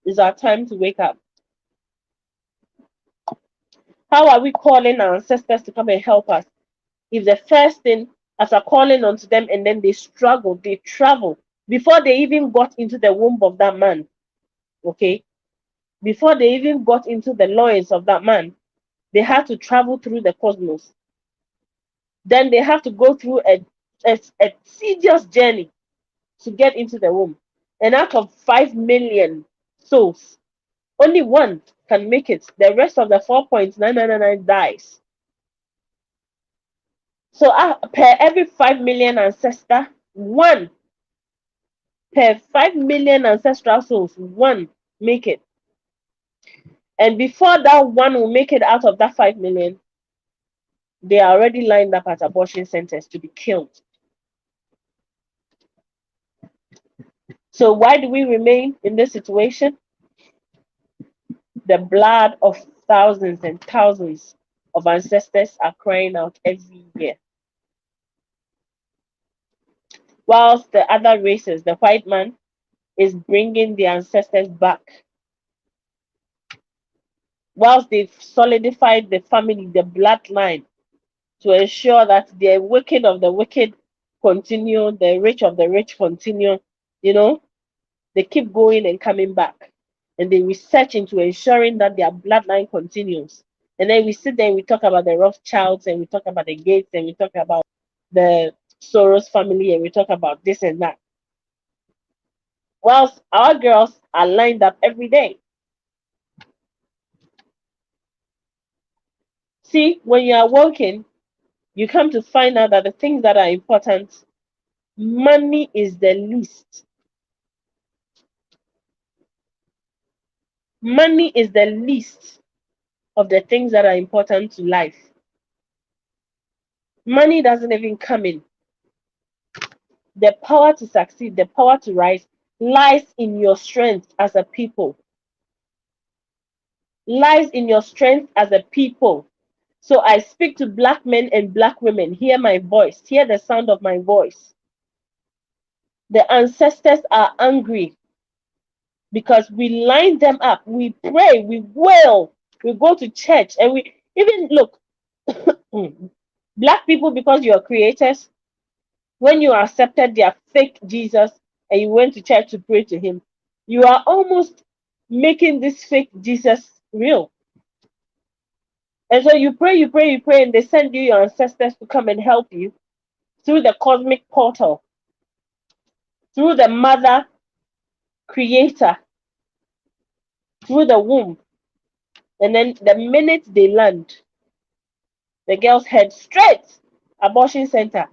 It's our time to wake up. How are we calling our ancestors to come and help us if the first thing, after calling onto them, and then they struggle, they travel before they even got into the womb of that man? Okay, before they even got into the loins of that man, they had to travel through the cosmos. Then they have to go through a tedious journey to get into the womb. And out of 5 million souls, only one can make it. The rest of the 4.9999 dies. So per every 5 million ancestor, one per 5 million ancestral souls, one make it. And before that one will make it out of that 5 million, they are already lined up at abortion centers to be killed. So why do we remain in this situation? The blood of thousands and thousands of ancestors are crying out every year. Whilst the other races, the white man, is bringing the ancestors back. Whilst they've solidified the family, the bloodline, to ensure that the wicked of the wicked continue, the rich of the rich continue, they keep going and coming back. And they research into ensuring that their bloodline continues. And then we sit there and we talk about the Rothschilds, and we talk about the Gates, and we talk about the Soros family, and we talk about this and that. Whilst our girls are lined up every day. See, when you are working, you come to find out that the things that are important, money is the least. Money is the least of the things that are important to life. Money doesn't even come in. The power to succeed, the power to rise, lies in your strength as a people. Lies in your strength as a people. So I speak to black men and black women. Hear my voice. Hear the sound of my voice. The ancestors are angry because we line them up. We pray. We wail. We go to church. And we even look. Black people, because you are creators, when you accepted their fake Jesus and you went to church to pray to him, you are almost making this fake Jesus real. And so you pray, and they send you your ancestors to come and help you through the cosmic portal, through the mother creator, through the womb. And then the minute they land, the girls head straight abortion center.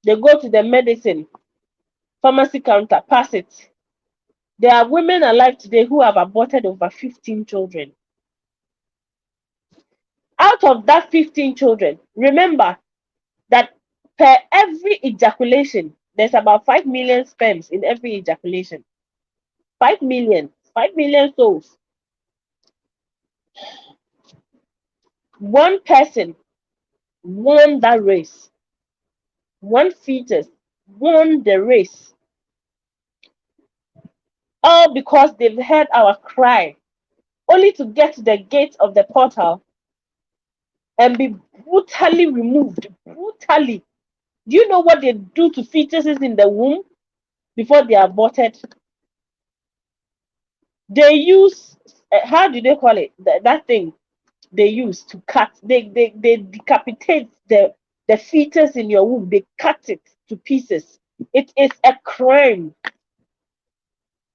They go to the medicine pharmacy counter, pass it. There are women alive today who have aborted over 15 children. Out of that 15 children, remember that per every ejaculation, there's about 5 million sperms in every ejaculation. 5 million souls. One person won that race. One fetus won the race. All because they've heard our cry, only to get to the gate of the portal and be brutally removed. Brutally. Do you know what they do to fetuses in the womb before they are aborted? They use, how do they call it? That thing they use to cut. They decapitate the fetus in your womb. They cut it to pieces. It is a crime.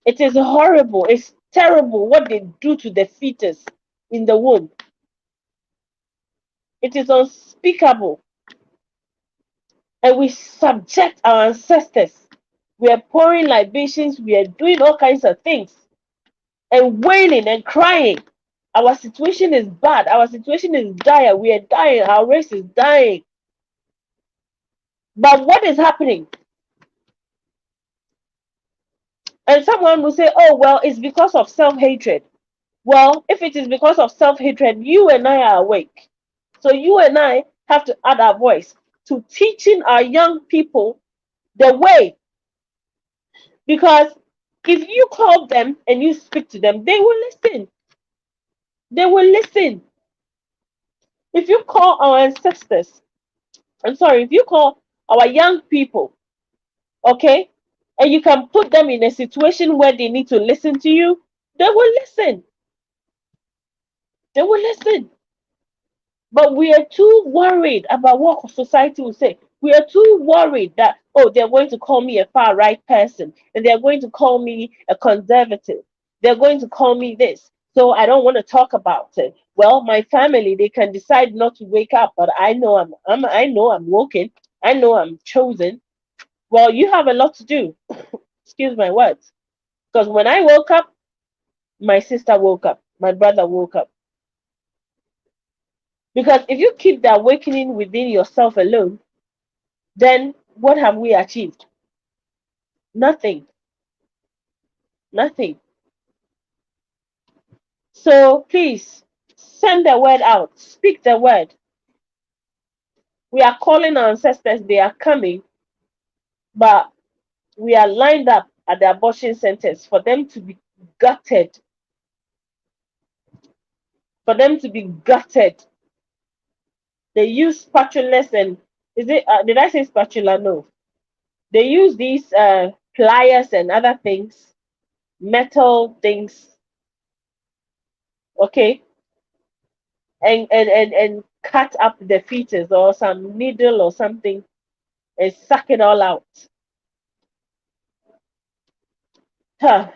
It is horrible. terrible what they do to the fetus in the womb. It is unspeakable. And we subject our ancestors. We are pouring libations. We are doing all kinds of things and wailing and crying. Our situation is bad. Our situation is dire. We are dying. Our race is dying. But what is happening? And someone will say, oh, well, it's because of self-hatred. Well, if it is because of self-hatred, you and I are awake. So you and I have to add our voice to teaching our young people the way. Because if you call them and you speak to them, they will listen. They will listen. If you call our ancestors, if you call our young people, okay, and you can put them in a situation where they need to listen to you, they will listen. They will listen. But we are too worried about what society will say. We are too worried that, oh, they're going to call me a far right person and they're going to call me a conservative. They're going to call me this. So I don't want to talk about it. Well, my family, they can decide not to wake up, but I know I'm woken. I know I'm chosen. Well, you have a lot to do. Excuse my words. Because when I woke up, my sister woke up, my brother woke up. Because if you keep the awakening within yourself alone, then what have we achieved? Nothing. Nothing. So please send the word out. Speak the word. We are calling our ancestors, they are coming, but we are lined up at the abortion centers for them to be gutted. For them to be gutted. They use spatulas and did I say spatula? No. They use these pliers and other things, metal things, okay, and cut up the fetus or some needle or something and suck it all out. Huh.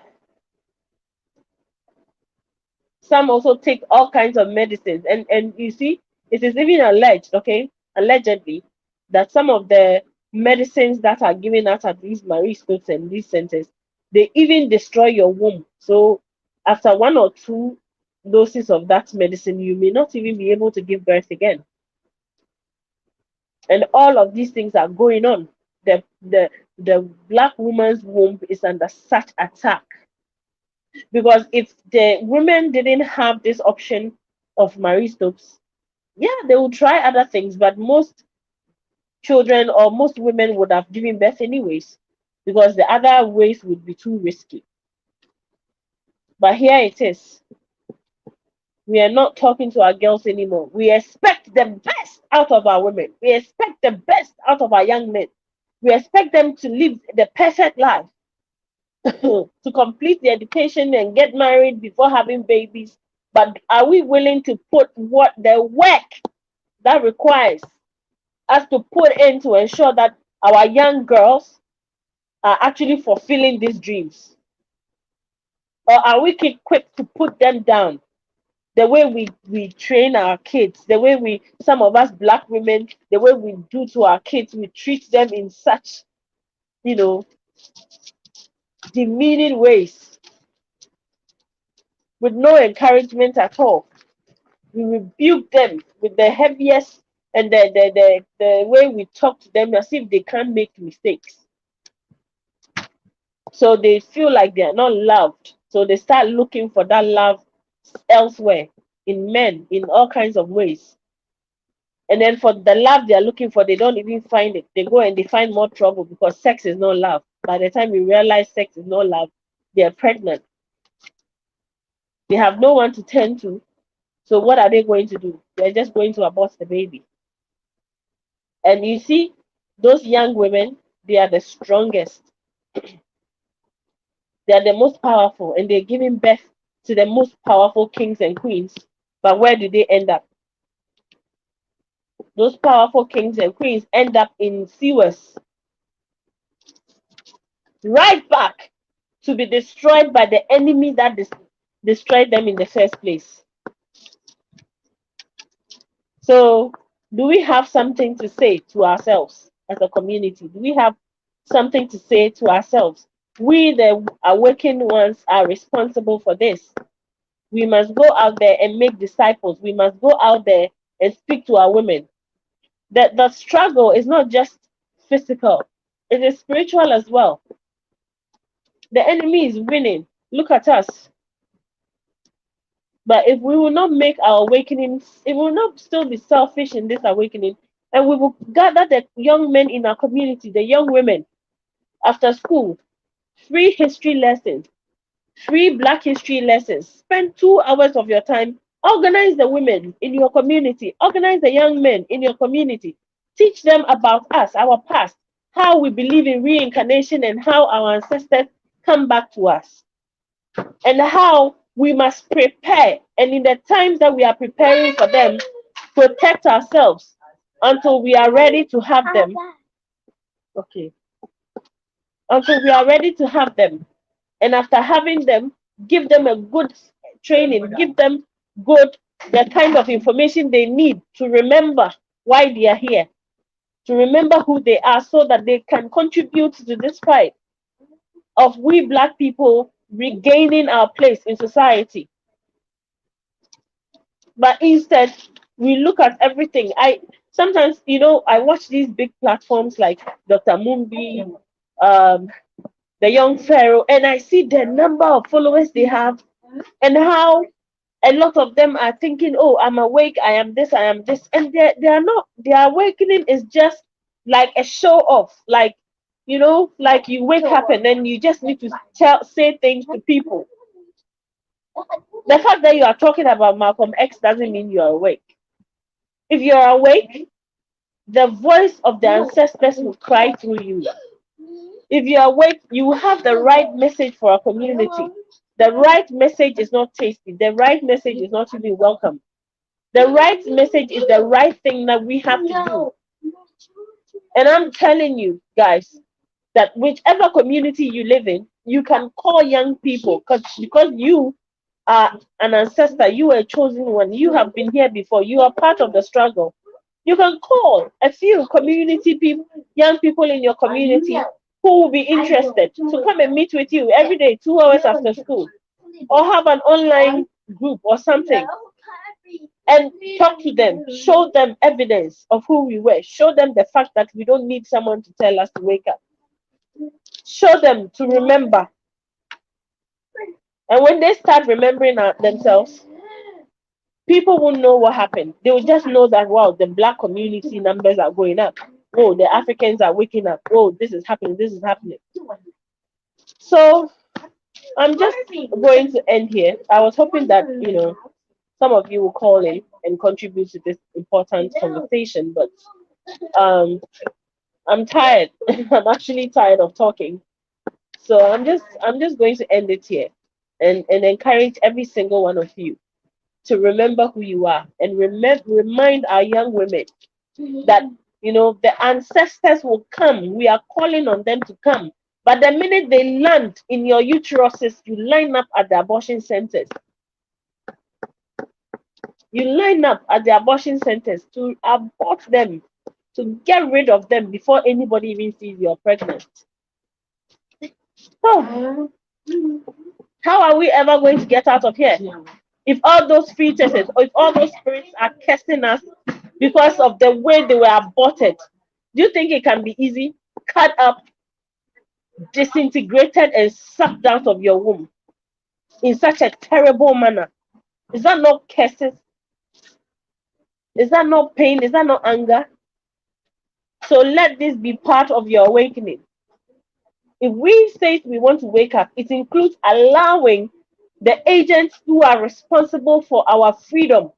Some also take all kinds of medicines, and you see, it is even alleged, okay, allegedly, that some of the medicines that are given out at these Marie Stopes and these centers, they even destroy your womb. So after one or two doses of that medicine, you may not even be able to give birth again. And all of these things are going on. The black woman's womb is under such attack. Because if the women didn't have this option of Marie Stopes, yeah, they would try other things, but most children or most women would have given birth anyways, because the other ways would be too risky. But here it is. We are not talking to our girls anymore. We expect the best out of our women. We expect the best out of our young men. We expect them to live the perfect life, to complete the education and get married before having babies. But are we willing to put what the work that requires us to put in to ensure that our young girls are actually fulfilling these dreams? Or are we quick to put them down? The way we train our kids, the way some of us black women, the way we do to our kids, we treat them in such, demeaning ways with no encouragement at all. We rebuke them with the heaviest and the way we talk to them as if they can't make mistakes. So they feel like they are not loved. So they start looking for that love elsewhere, in men, in all kinds of ways. And then for the love they are looking for, they don't even find it. They go and they find more trouble because sex is not love. By the time you realize sex is not love, they are pregnant. They have no one to turn to. So what are they going to do? They're just going to abort the baby. And you see, those young women, they are the strongest. They are the most powerful, and they're giving birth to the most powerful kings and queens. But where do they end up? Those powerful kings and queens end up in sewers, right back to be destroyed by the enemy that destroyed them in the first place. So, do we have something to say to ourselves as a community? Do we have something to say to ourselves? We, the awakened ones, are responsible for this. We must go out there and make disciples. We must go out there and speak to our women. That the struggle is not just physical, it is spiritual as well. The enemy is winning. Look at us. But if we will not make our awakenings, if we will not still be selfish in this awakening, and we will gather the young men in our community, the young women, after school, free history lessons, free Black history lessons. Spend 2 hours of your time. Organize the women in your community. Organize the young men in your community. Teach them about us, our past, how we believe in reincarnation, and how our ancestors come back to us, and how we must prepare. And in the times that we are preparing for them, protect ourselves until we are ready to have them. Okay. Until we are ready to have them. And after having them, give them a good training, give them good, the kind of information they need to remember why they are here, to remember who they are, so that they can contribute to this fight of we Black people regaining our place in society. But instead, we look at everything. I sometimes, I watch these big platforms like Dr. Mumbi, um, the young pharaoh, and I see the number of followers they have, and how a lot of them are thinking, oh, I'm awake, I am this, I am this, and they are not. Their awakening is just like a show off, like, like you wake up and then you just need to say things to people. The fact that you are talking about Malcolm X doesn't mean you are awake. If you are awake, the voice of the ancestors will cry through you. If you are awake, you will have the right message for our community. The right message is not tasty. The right message is not even welcome. The right message is the right thing that we have to do. And I'm telling you, guys, that whichever community you live in, you can call young people, because you are an ancestor, you are a chosen one, you have been here before, you are part of the struggle. You can call a few community people, young people in your community who will be interested to come and meet with you every day, 2 hours after school, or have an online group or something, and talk to them, show them evidence of who we were, show them the fact that we don't need someone to tell us to wake up, show them to remember. And when they start remembering themselves, people won't know what happened. They will just know that, wow, the Black community numbers are going up. Oh, the Africans are waking up. Oh, this is happening. This is happening. So I'm just going to end here. I was hoping that, some of you will call in and contribute to this important conversation, but I'm tired. I'm actually tired of talking. So I'm just going to end it here, and encourage every single one of you to remember who you are, and remind our young women that, the ancestors will come. We are calling on them to come. But the minute they land in your uteruses, you line up at the abortion centers. You line up at the abortion centers to abort them, to get rid of them before anybody even sees you're pregnant. Oh, how are we ever going to get out of here? If all those fetuses, or if all those spirits are cursing us because of the way they were aborted, do you think it can be easy? Cut up, disintegrated, and sucked out of your womb in such a terrible manner. Is that not curses? Is that not pain? Is that not anger? So let this be part of your awakening. If we say we want to wake up, it includes allowing the agents who are responsible for our freedom.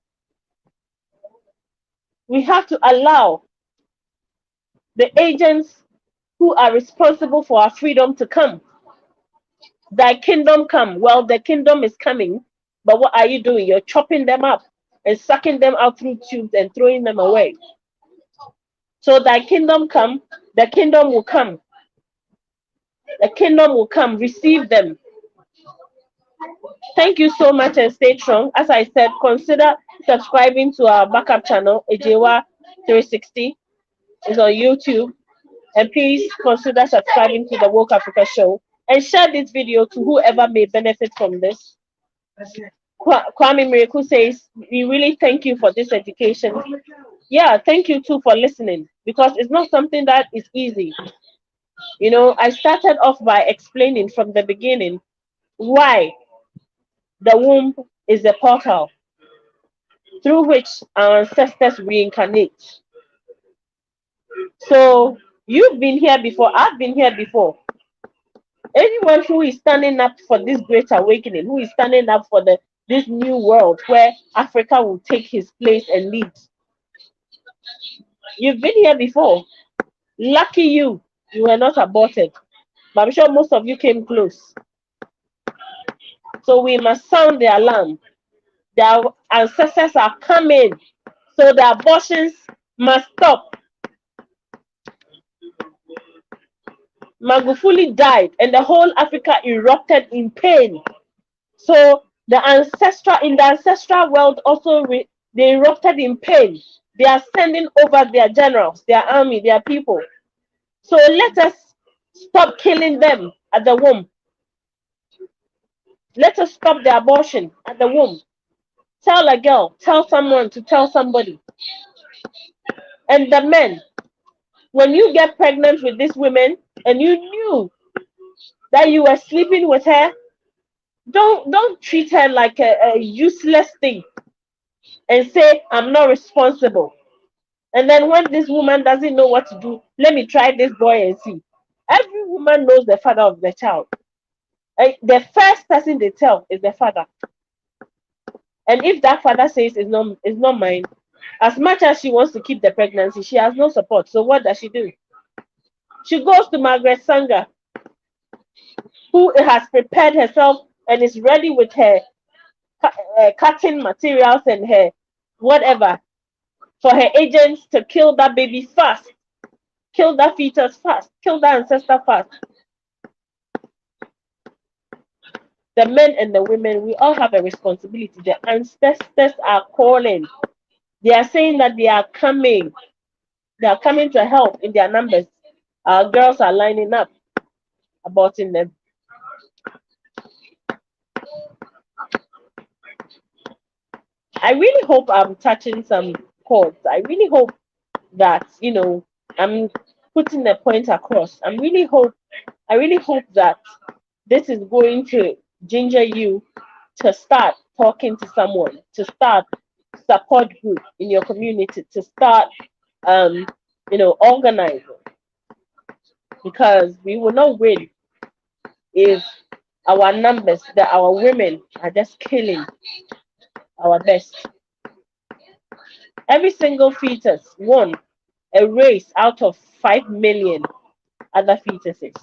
We have to allow the agents who are responsible for our freedom to come. Thy kingdom come. Well, the kingdom is coming, but what are you doing? You're chopping them up and sucking them out through tubes and throwing them away. So thy kingdom come, the kingdom will come. The kingdom will come. Receive them. Thank you so much and stay strong. As I said, consider subscribing to our backup channel, Ejewa 360. It's on YouTube. And please consider subscribing to the Woke Africa Show and share this video to whoever may benefit from this. Kwame Miracle says, we really thank you for this education. Yeah, thank you too for listening, because it's not something that is easy. You know, I started off by explaining from the beginning why the womb is a portal through which our ancestors reincarnate. So you've been here before, I've been here before. Anyone who is standing up for this great awakening, who is standing up for this new world where Africa will take his place and lead. You've been here before. Lucky you, you were not aborted. But I'm sure most of you came close. So we must sound the alarm. Their ancestors are coming. So the abortions must stop. Magufuli died and the whole Africa erupted in pain. So in the ancestral world also they erupted in pain. They are sending over their generals, their army, their people. So let us stop killing them at the womb. Let us stop the abortion at the womb. Tell a girl, tell someone to tell somebody. And the men, when you get pregnant with this woman and you knew that you were sleeping with her, don't treat her like a useless thing and say, I'm not responsible. And then when this woman doesn't know what to do, let me try this boy and see. Every woman knows the father of the child. The first person they tell is the father. And if that father says it's not mine, as much as she wants to keep the pregnancy, she has no support. So what does she do? She goes to Margaret Sanger, who has prepared herself and is ready with her cutting materials and her whatever for her agents to kill that baby fast, kill that fetus fast, kill that ancestor fast. The men and the women, we all have a responsibility. The ancestors are calling. They are saying that they are coming. They are coming to help in their numbers. Our girls are lining up, aborting them. I really hope I'm touching some chords. I really hope that, I'm putting the point across. I really hope that this is going to ginger you to start talking to someone, to start support group in your community, to start organizing, because we will not win if our numbers, that our women are just killing our best. Every single fetus won a race out of 5 million other fetuses.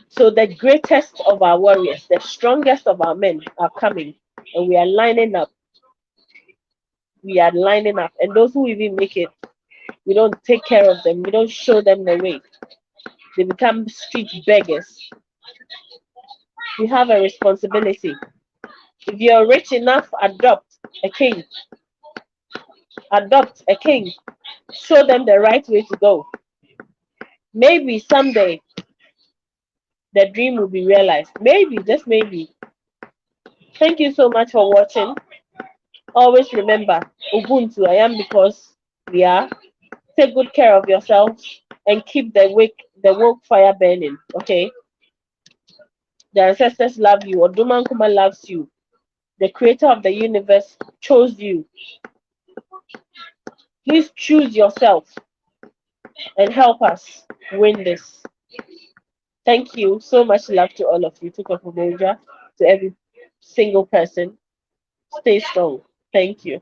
So the greatest of our warriors, the strongest of our men are coming, and we are lining up. We are lining up. And those who even make it, we don't take care of them. We don't show them the way. They become street beggars. We have a responsibility. If you're rich enough, adopt a king. Adopt a king. Show them the right way to go. Maybe someday the dream will be realized. Maybe, just maybe. Thank you so much for watching. Always remember, Ubuntu, I am because we are. Take good care of yourselves and keep the woke fire burning. Okay? The ancestors love you. Oduman Kuma loves you. The creator of the universe chose you. Please choose yourself and help us win this. Thank you. So much love to all of you. To every single person. Stay strong. Thank you.